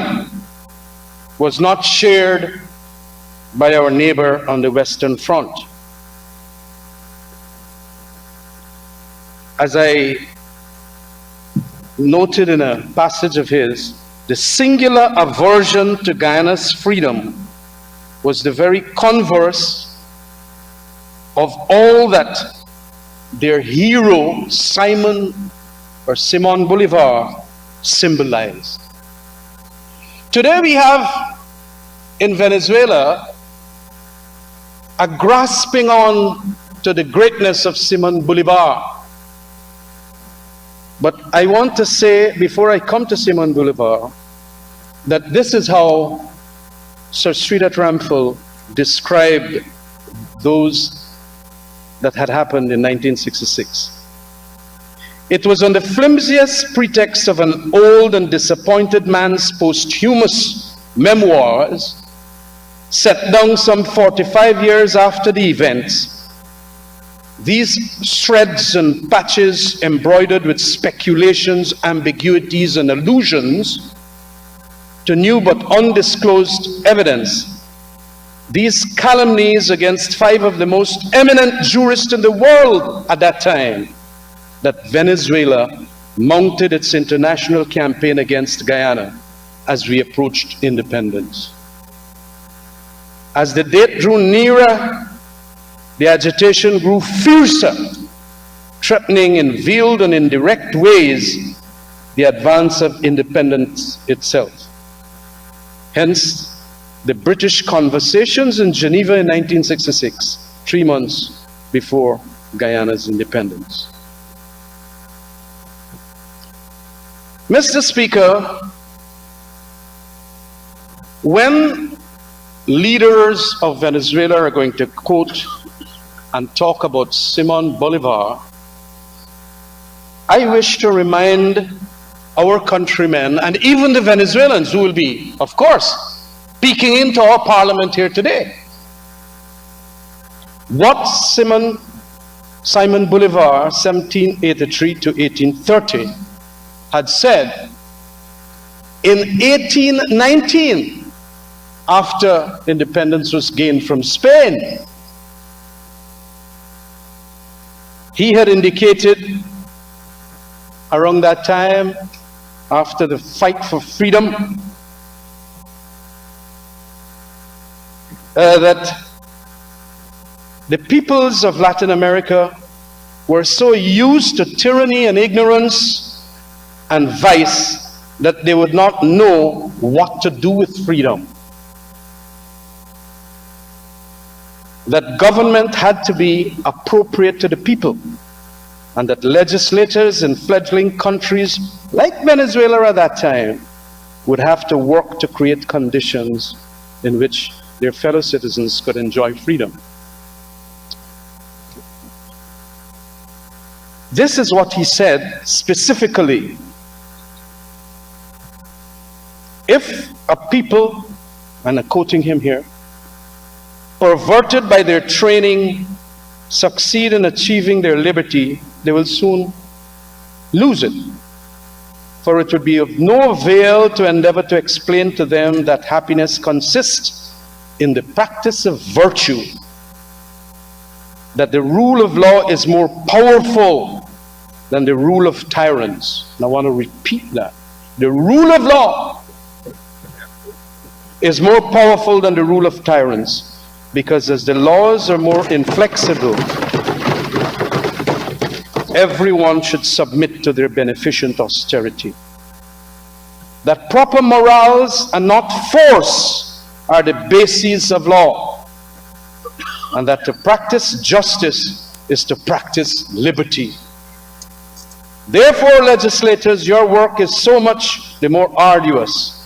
was not shared by our neighbor on the Western Front. As I noted in a passage of his, the singular aversion to Guyana's freedom was the very converse of all that their hero, Simon Bolivar, symbolized. Today we have in Venezuela a grasping on to the greatness of Simon Bolivar. But I want to say, before I come to Simon Bolivar, that this is how Sir Sridhar Ramphal described those that had happened in 1966. It was on the flimsiest pretext of an old and disappointed man's posthumous memoirs, set down some 45 years after the events. These shreds and patches embroidered with speculations, ambiguities, and allusions to new but undisclosed evidence. These calumnies against 5 of the most eminent jurists in the world at that time, that Venezuela mounted its international campaign against Guyana as we approached independence. As the date drew nearer, the agitation grew fiercer, threatening in veiled and indirect ways the advance of independence itself. Hence, the British conversations in Geneva in 1966, 3 months before Guyana's independence. Mr. Speaker, when leaders of Venezuela are going to quote and talk about Simon Bolivar, I wish to remind our countrymen and even the Venezuelans who will be, of course, peeking into our parliament here today, what Simon Bolivar, 1783 to 1830, had said in 1819, after independence was gained from Spain. He had indicated around that time, after the fight for freedom, that the peoples of Latin America were so used to tyranny and ignorance and vice that they would not know what to do with freedom. That government had to be appropriate to the people, and that legislators in fledgling countries like Venezuela at that time would have to work to create conditions in which their fellow citizens could enjoy freedom. This is what he said specifically. If a people, and I'm quoting him here, perverted by their training, succeed in achieving their liberty, they will soon lose it. For it would be of no avail to endeavor to explain to them that happiness consists in the practice of virtue, that the rule of law is more powerful than the rule of tyrants. And I want to repeat that. The rule of law is more powerful than the rule of tyrants, because as the laws are more inflexible, everyone should submit to their beneficent austerity. That proper morals and not force are the bases of law, and that to practice justice is to practice liberty. Therefore, legislators, your work is so much the more arduous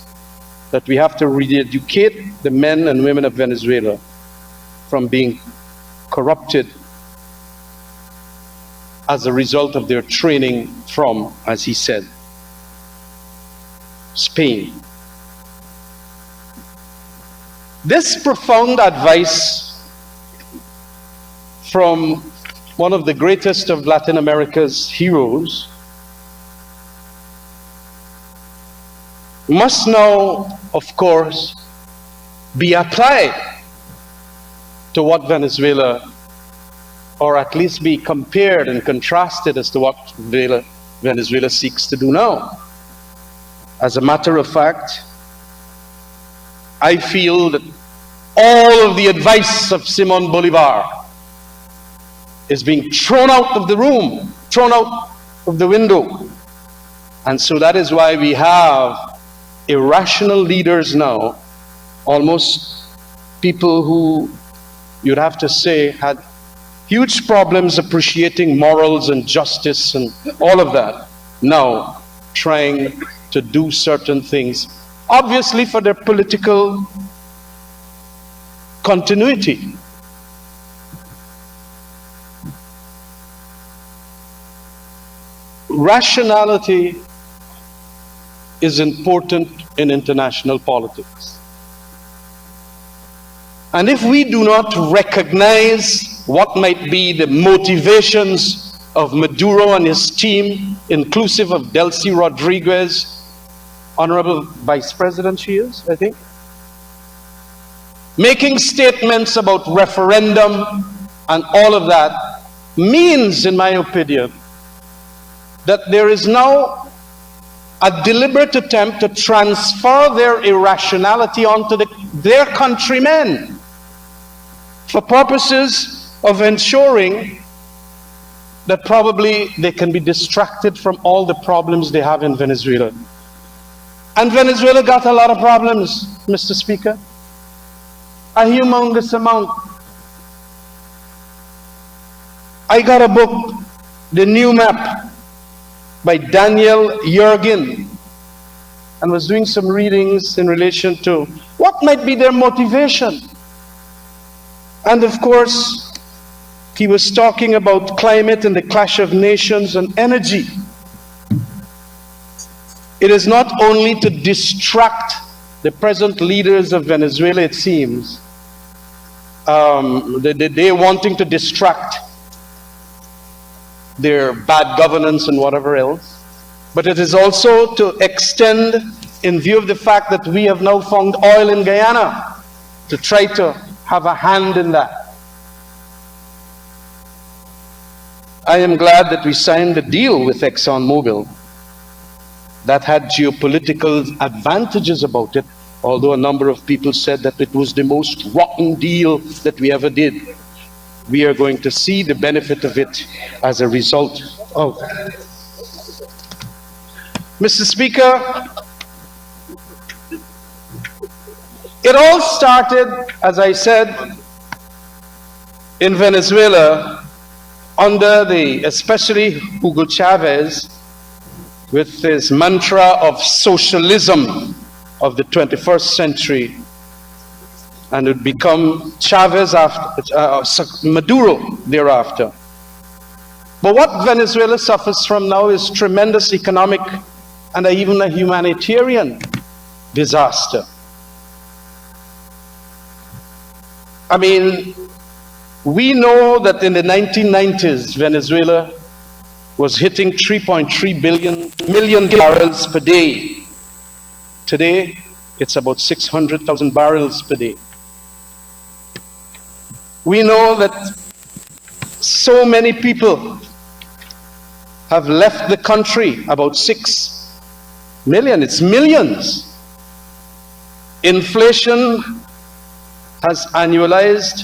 that we have to re-educate the men and women of Venezuela from being corrupted as a result of their training from, as he said, Spain. This profound advice from one of the greatest of Latin America's heroes must now, of course, be applied to what Venezuela, or at least be compared and contrasted as to what Venezuela seeks to do now. As a matter of fact, I feel that all of the advice of Simon Bolivar is being thrown out of the room, thrown out of the window. And so that is why we have irrational leaders now, almost people who you'd have to say had huge problems appreciating morals and justice and all of that, now trying to do certain things, obviously for their political continuity. Rationality is important in international politics. And if we do not recognize what might be the motivations of Maduro and his team, inclusive of Delcy Rodriguez, Honorable Vice President she is, I think, making statements about referendum and all of that, means, in my opinion, that there is now a deliberate attempt to transfer their irrationality onto their countrymen for purposes of ensuring that probably they can be distracted from all the problems they have in Venezuela. And Venezuela got a lot of problems, Mr. Speaker. A humongous amount. I got a book, The New Map, by Daniel Yergin, and was doing some readings in relation to what might be their motivation. And of course, he was talking about climate and the clash of nations and energy. It is not only to distract the present leaders of Venezuela, it seems, they wanting to distract their bad governance and whatever else, but it is also to extend, in view of the fact that we have now found oil in Guyana, to try to have a hand in that. I am glad that we signed the deal with ExxonMobil that had geopolitical advantages about it, although a number of people said that it was the most rotten deal that we ever did. We are going to see the benefit of it as a result of. Mr. Speaker, it all started, as I said, in Venezuela under especially Hugo Chavez, with his mantra of socialism of the 21st century, and it would become Chavez after Maduro thereafter. But what Venezuela suffers from now is tremendous economic and even a humanitarian disaster. I mean, we know that in the 1990s, Venezuela was hitting 3.3 million barrels per day. Today, it's about 600,000 barrels per day. We know that so many people have left the country, about 6 million, it's millions. Inflation has annualized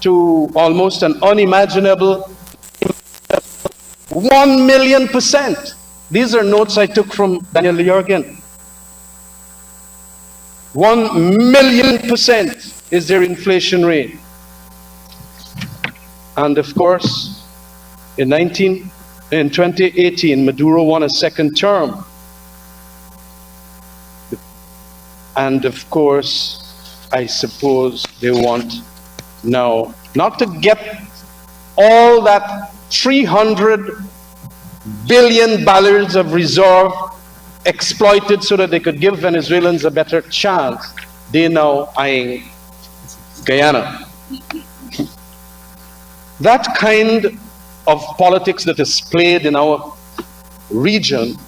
to almost an unimaginable 1,000,000%. These are notes I took from Daniel Yergin. 1,000,000% is their inflation rate. And of course, in 2018, Maduro won a second term. And of course, I suppose they want now not to get all that 300 billion barrels of reserve exploited so that they could give Venezuelans a better chance. They're now eyeing Guyana. That kind of politics that is played in our region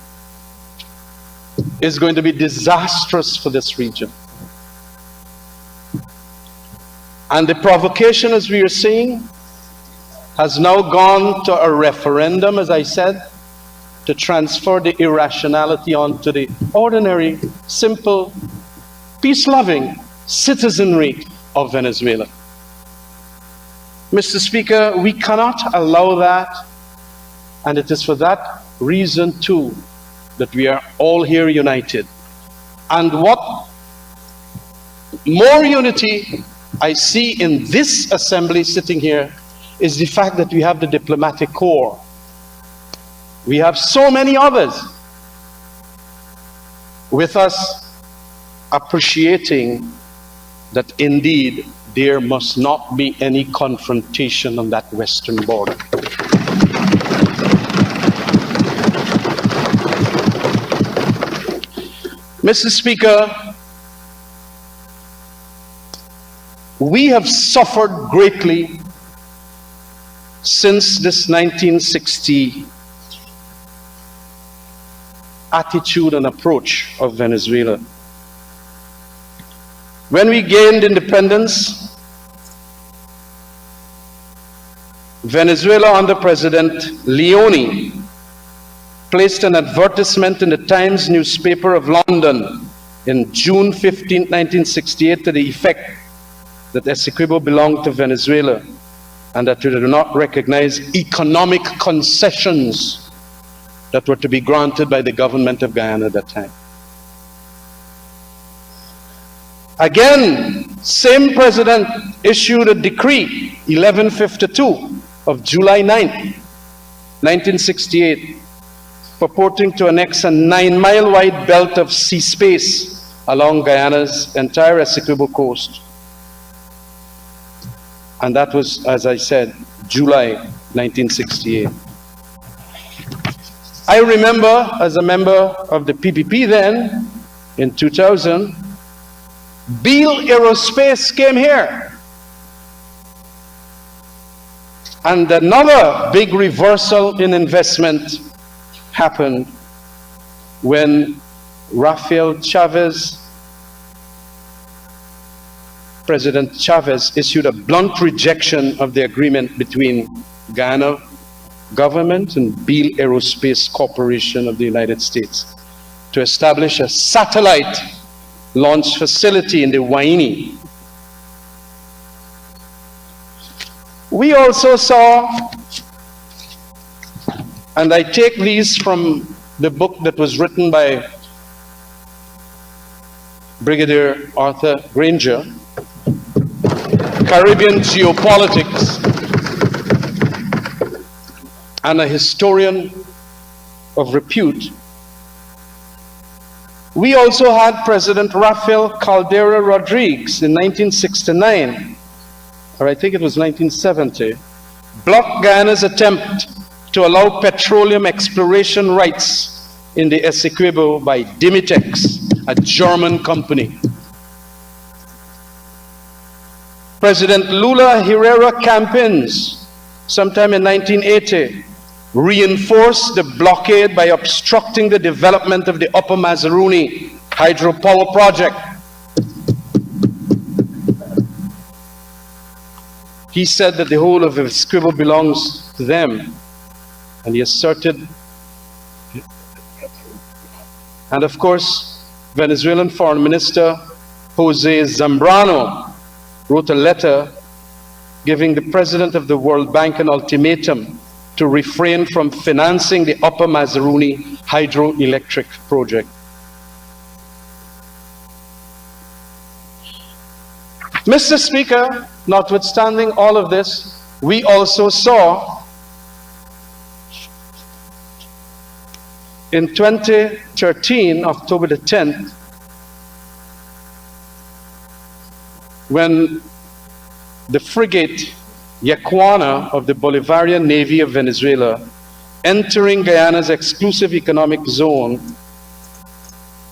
is going to be disastrous for this region. And the provocation, as we are seeing, has now gone to a referendum, as I said, to transfer the irrationality onto the ordinary, simple, peace-loving citizenry of Venezuela. Mr. Speaker, we cannot allow that, and it is for that reason, too, that we are all here united. And what more unity I see in this assembly sitting here is the fact that we have the diplomatic corps. We have so many others with us appreciating that indeed there must not be any confrontation on that western border. Mr. Speaker, we have suffered greatly since this 1960 attitude and approach of Venezuela. When we gained independence, Venezuela under President Leone placed an advertisement in the Times newspaper of London in June 15, 1968 to the effect that Essequibo belonged to Venezuela and that we do not recognize economic concessions that were to be granted by the government of Guyana at that time. Again, same president issued a decree, 1152 of July 9, 1968, purporting to annex a 9-mile wide belt of sea space along Guyana's entire Essequibo coast. And that was, as I said, July 1968. I remember, as a member of the PPP then, in 2000, Beale Aerospace came here. And another big reversal in investment happened when President Chavez issued a blunt rejection of the agreement between Guyana government and Beale Aerospace Corporation of the United States to establish a satellite launch facility in the Waini. We also saw, and I take these from the book that was written by Brigadier Arthur Granger, Caribbean Geopolitics, and a historian of repute. We also had President Rafael Caldera Rodriguez in 1969, or I think it was 1970, block Guyana's attempt to allow petroleum exploration rights in the Essequibo by Dimitex, a German company. President Lula Herrera Campins, sometime in 1980, reinforced the blockade by obstructing the development of the Upper Mazaruni hydropower project. He said that the whole of Essequibo belongs to them, and he asserted, and of course, Venezuelan Foreign Minister Jose Zambrano wrote a letter giving the President of the World Bank an ultimatum to refrain from financing the Upper Mazaruni hydroelectric project. Mr. Speaker, notwithstanding all of this, we also saw in 2013, October the 10th, when the frigate Yacuana of the Bolivarian Navy of Venezuela, entering Guyana's exclusive economic zone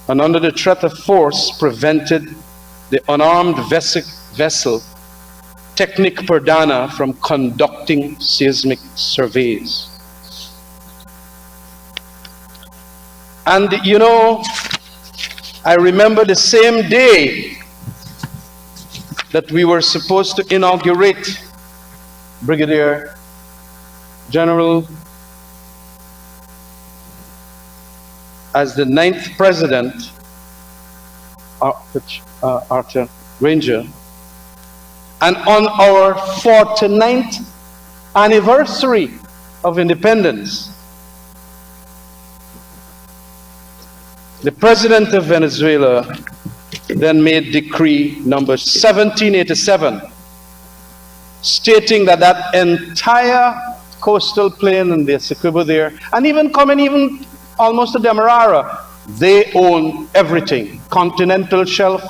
and under the threat of force, prevented the unarmed vessel Technic Perdana from conducting seismic surveys. And you know, I remember the same day that we were supposed to inaugurate Brigadier General as the 9th president, Arthur Granger, and on our 49th anniversary of independence, the president of Venezuela then made decree number 1787, stating that that entire coastal plain and the Essequibo there, and even coming almost to Demerara, they own everything. Continental shelf,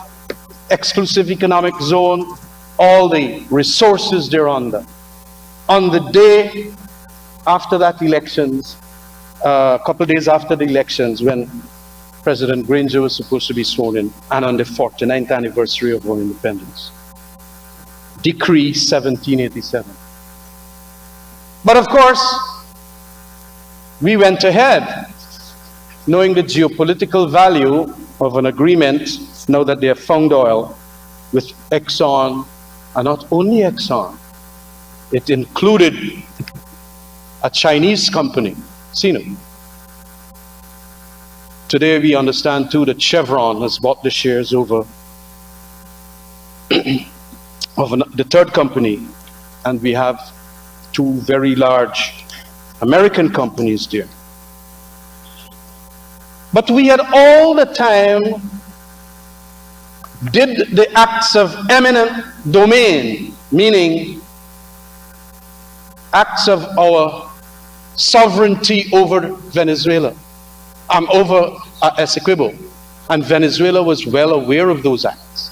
exclusive economic zone, all the resources they're under. On the day after that elections, a couple of days after the elections, when President Granger was supposed to be sworn in, and on the 49th anniversary of our independence. Decree 1787. But of course, we went ahead, knowing the geopolitical value of an agreement, now that they have found oil, with Exxon, and not only Exxon, it included a Chinese company, Sino. Today we understand too that Chevron has bought the shares over of the third company, and we have two very large American companies there. But we had all the time did the acts of eminent domain, meaning acts of our sovereignty over Venezuela, over Essequibo, and Venezuela was well aware of those acts.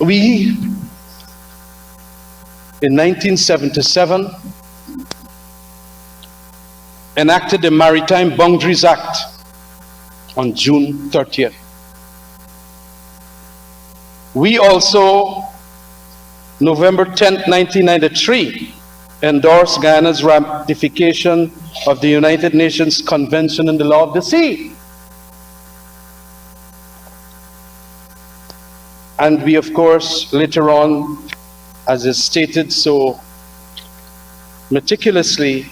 We, in 1977, enacted the Maritime Boundaries Act on June 30th. We also, November 10th, 1993, endorsed Guyana's ratification of the United Nations Convention on the Law of the Sea. And we, of course, later on, as is stated so meticulously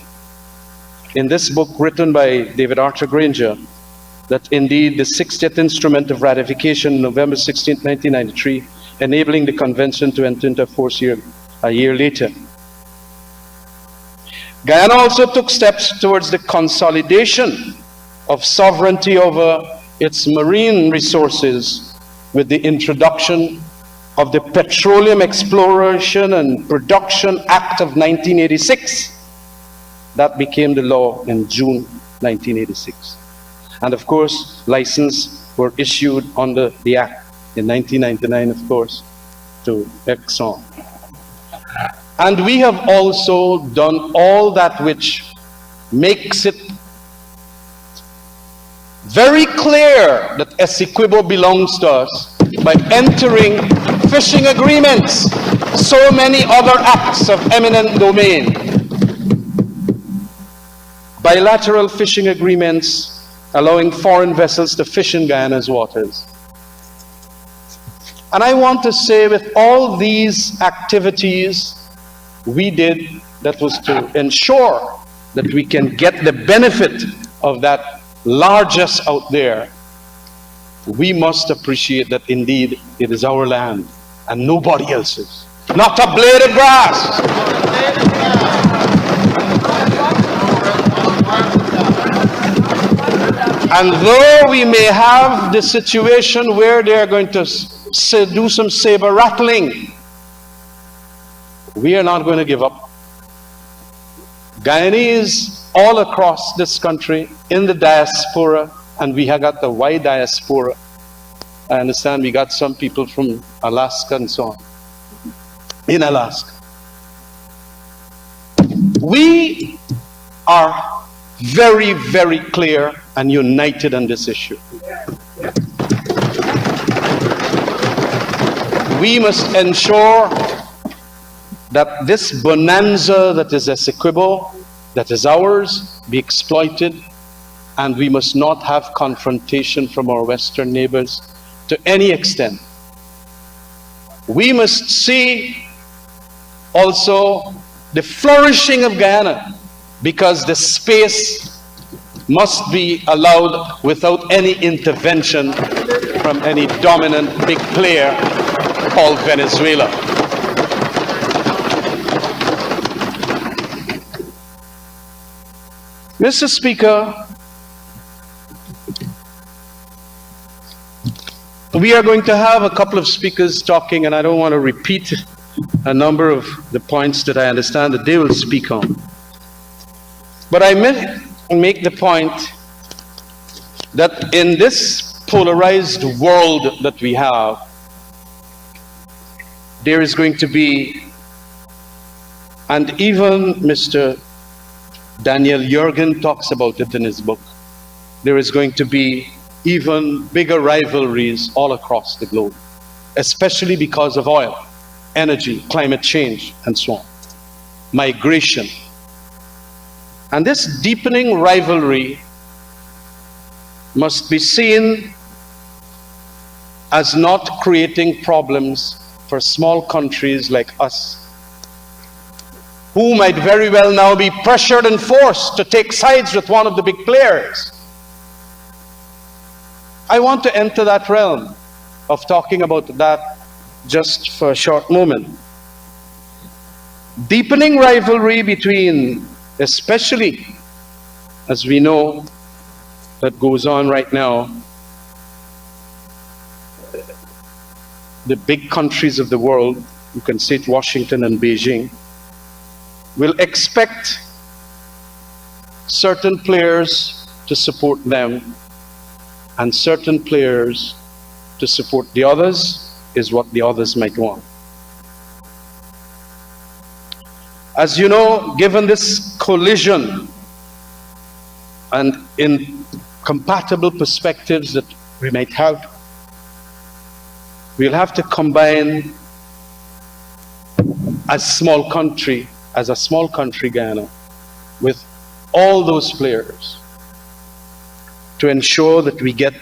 in this book written by David Arthur Granger, that indeed the 60th instrument of ratification, November 16, 1993, enabling the convention to enter into force a year later. Guyana also took steps towards the consolidation of sovereignty over its marine resources with the introduction of the Petroleum Exploration and Production Act of 1986. That became the law in June 1986. And of course, licenses were issued under the Act in 1999, of course, to Exxon. And we have also done all that which makes it very clear that Essequibo belongs to us by entering fishing agreements, so many other acts of eminent domain, bilateral fishing agreements allowing foreign vessels to fish in Guyana's waters. And I want to say, with all these activities we did, that was to ensure that we can get the benefit of that largesse out there. We must appreciate that indeed it is our land and nobody else's. Not a blade of grass. And though we may have the situation where they are going to do some saber rattling, we are not going to give up. Guyanese all across this country, in the diaspora, and we have got the wide diaspora. I understand we got some people from Alaska and so on, in Alaska. We are very, very clear and united on this issue. We must ensure that this bonanza that is Essequibo, that is ours, be exploited, and we must not have confrontation from our Western neighbors to any extent. We must see also the flourishing of Guyana, because the space must be allowed without any intervention from any dominant big player called Venezuela. Mr. Speaker, we are going to have a couple of speakers talking, and I don't want to repeat a number of the points that I understand that they will speak on. But I make the point that in this polarized world that we have, there is going to be, and even Mr. Daniel Jurgen talks about it in his book, there is going to be even bigger rivalries all across the globe, especially because of oil, energy, climate change, and so on, migration. And this deepening rivalry must be seen as not creating problems for small countries like us, who might very well now be pressured and forced to take sides with one of the big players. I want to enter that realm of talking about that just for a short moment. Deepening rivalry between, especially as we know that goes on right now, the big countries of the world, you can say it, Washington and Beijing, will expect certain players to support them and certain players to support the others is what the others might want. As you know, given this collision and incompatible perspectives that we might have, we'll have to combine as a small country, Guyana, with all those players to ensure that we get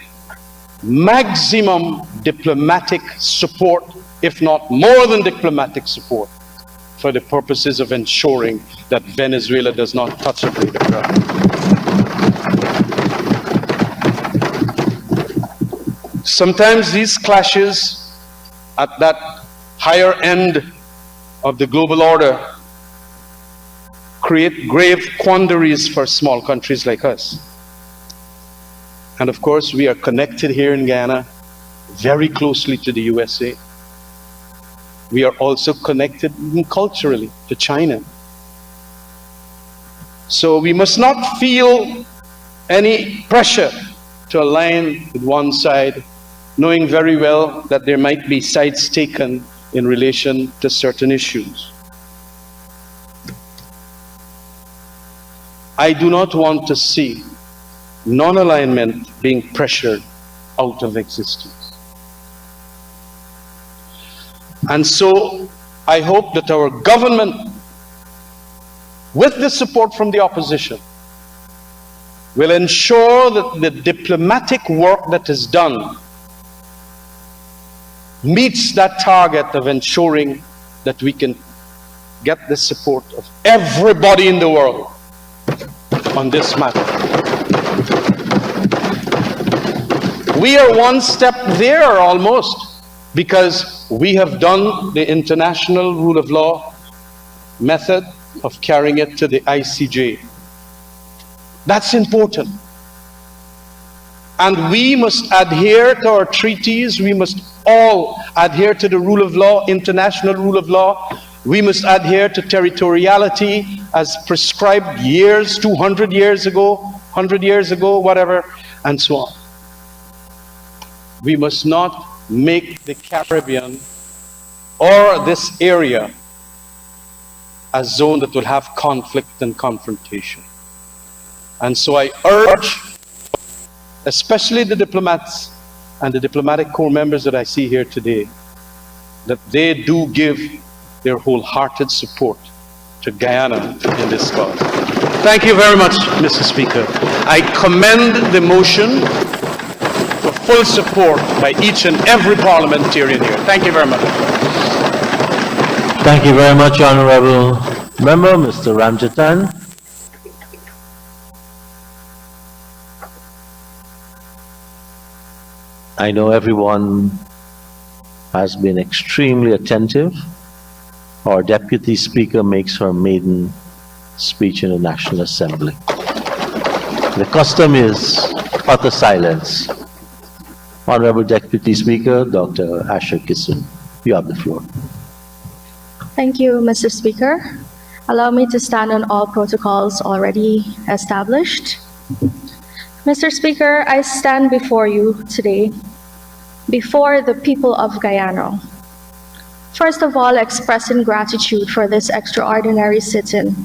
maximum diplomatic support, if not more than diplomatic support, for the purposes of ensuring that Venezuela does not touch a blade of grass. Sometimes these clashes at that higher end of the global order create grave quandaries for small countries like us. And of course, we are connected here in Guyana very closely to the USA. We are also connected culturally to China. So we must not feel any pressure to align with one side, knowing very well that there might be sides taken in relation to certain issues. I do not want to see non-alignment being pressured out of existence. And so I hope that our government, with the support from the opposition, will ensure that the diplomatic work that is done meets that target of ensuring that we can get the support of everybody in the world on this matter. We are one step there almost, because we have done the international rule of law method of carrying it to the ICJ. That's important. And we must adhere to our treaties. We must all adhere to the rule of law, international rule of law. We must adhere to territoriality as prescribed years, 200 years ago, 100 years ago, whatever, and so on. We must not make the Caribbean or this area a zone that will have conflict and confrontation. And so I urge, especially the diplomats and the diplomatic corps members that I see here today, that they do give their wholehearted support to Guyana in this cause. Thank you very much, Mr. Speaker. I commend the motion for full support by each and every parliamentarian here. Thank you very much. Thank you very much, Honorable Member. Mr. Ramjatan. I know everyone has been extremely attentive. Our Deputy Speaker makes her maiden speech in the National Assembly. The custom is utter silence. Honorable Deputy Speaker, Dr. Asher Kissoon, you have the floor. Thank you, Mr. Speaker. Allow me to stand on all protocols already established. Mr. Speaker, I stand before you today, before the people of Guyana. First of all, expressing gratitude for this extraordinary sit-in.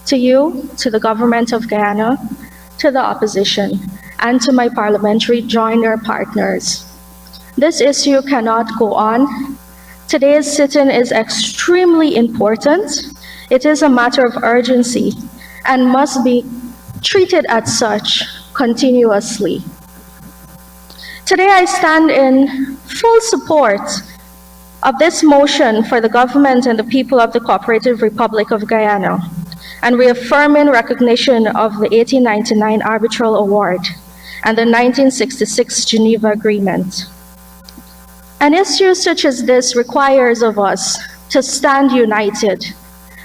To you, to the government of Guyana, to the opposition, and to my parliamentary joiner partners. This issue cannot go on. Today's sit-in is extremely important. It is a matter of urgency and must be treated as such continuously. Today I stand in full support of this motion for the government and the people of the Cooperative Republic of Guyana, and reaffirming recognition of the 1899 Arbitral Award and the 1966 Geneva Agreement. An issue such as this requires of us to stand united,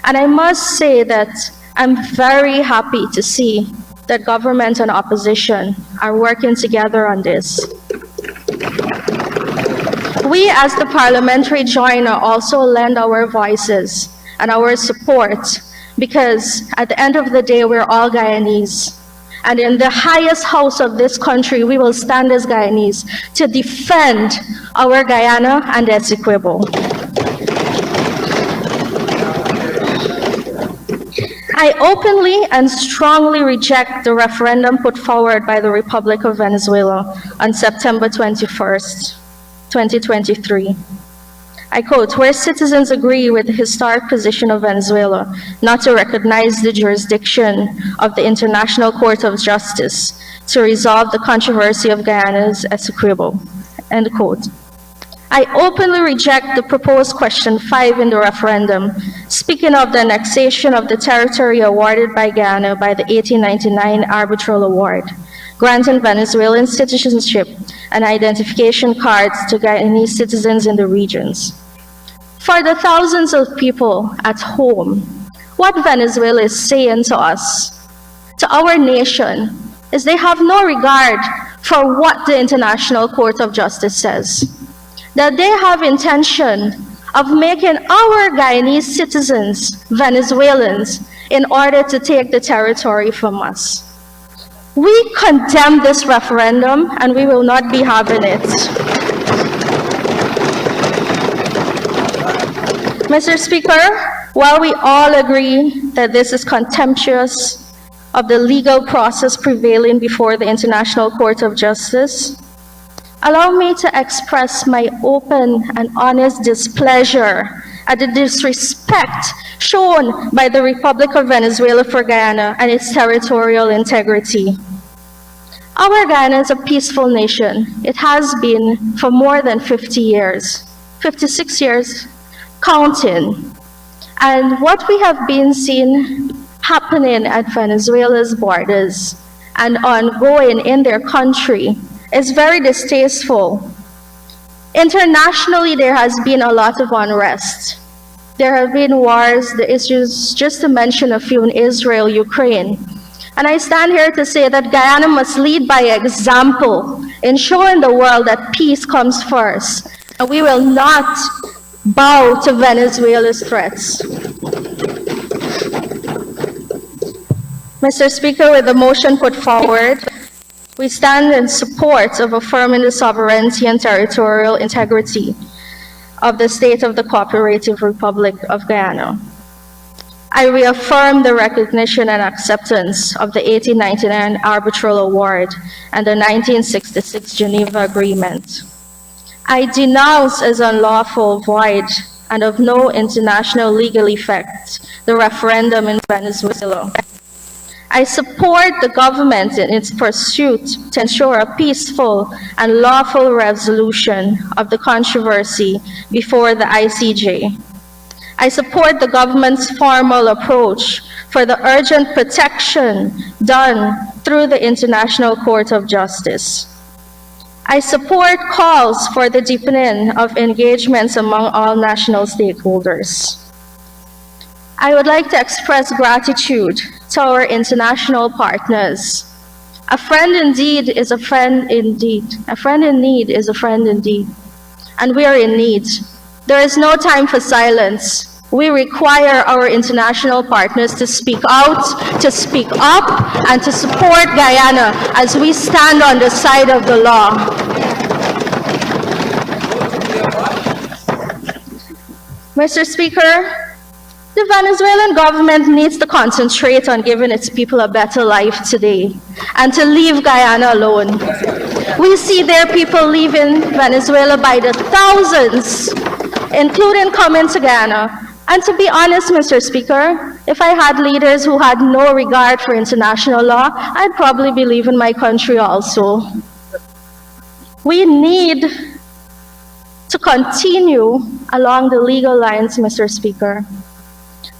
and I must say that I'm very happy to see that government and opposition are working together on this. We as the parliamentary joiner also lend our voices and our support, because at the end of the day, we're all Guyanese. And in the highest house of this country, we will stand as Guyanese to defend our Guyana and Essequibo. I openly and strongly reject the referendum put forward by the Republic of Venezuela on September 21st, 2023. I quote, "Where citizens agree with the historic position of Venezuela not to recognize the jurisdiction of the International Court of Justice to resolve the controversy of Guyana's Essequibo," end quote. I openly reject the proposed question 5 in the referendum, speaking of the annexation of the territory awarded by Guyana by the 1899 Arbitral Award, granting Venezuelan citizenship and identification cards to Guyanese citizens in the regions. For the thousands of people at home, what Venezuela is saying to us, to our nation, is they have no regard for what the International Court of Justice says. That they have intention of making our Guyanese citizens Venezuelans in order to take the territory from us. We condemn this referendum, and we will not be having it. Mr. Speaker, while we all agree that this is contemptuous of the legal process prevailing before the International Court of Justice, allow me to express my open and honest displeasure at the disrespect shown by the Republic of Venezuela for Guyana and its territorial integrity. Our Guyana is a peaceful nation. It has been for more than 50 years, 56 years, counting. And what we have been seeing happening at Venezuela's borders and ongoing in their country is very distasteful. Internationally, there has been a lot of unrest. There have been wars, the issues, just to mention a few, in Israel, Ukraine. And I stand here to say that Guyana must lead by example in showing the world that peace comes first. And we will not bow to Venezuela's threats. Mr. Speaker, with the motion put forward, we stand in support of affirming the sovereignty and territorial integrity of the state of the Cooperative Republic of Guyana. I reaffirm the recognition and acceptance of the 1899 Arbitral Award and the 1966 Geneva Agreement. I denounce as unlawful, void, and of no international legal effect the referendum in Venezuela. I support the government in its pursuit to ensure a peaceful and lawful resolution of the controversy before the ICJ. I support the government's formal approach for the urgent protection done through the International Court of Justice. I support calls for the deepening of engagements among all national stakeholders. I would like to express gratitude to our international partners. A friend indeed is a friend indeed. A friend in need is a friend indeed. And we are in need. There is no time for silence. We require our international partners to speak out, to speak up, and to support Guyana as we stand on the side of the law. Mr. Speaker, the Venezuelan government needs to concentrate on giving its people a better life today and to leave Guyana alone. We see their people leaving Venezuela by the thousands, including coming to Guyana. And to be honest, Mr. Speaker, if I had leaders who had no regard for international law, I'd probably be leaving my country also. We need to continue along the legal lines, Mr. Speaker.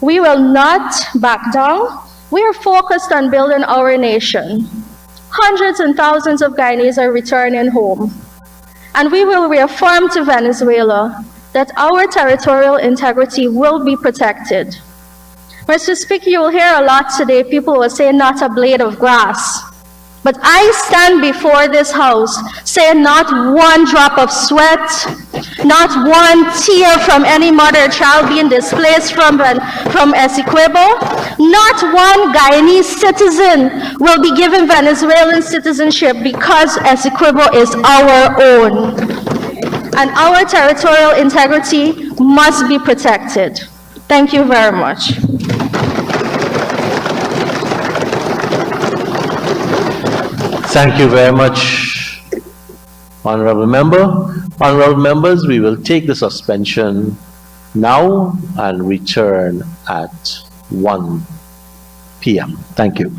We will not back down. We are focused on building our nation. Hundreds and thousands of Guyanese are returning home. And we will reaffirm to Venezuela that our territorial integrity will be protected. Mr. Speaker, you will hear a lot today. People will say, not a blade of grass. But I stand before this House saying not one drop of sweat, not one tear from any mother or child being displaced from Essequibo, not one Guyanese citizen will be given Venezuelan citizenship because Essequibo is our own. And our territorial integrity must be protected. Thank you very much. Thank you very much, Honorable Member. Honorable Members, we will take the suspension now and return at 1 p.m. Thank you.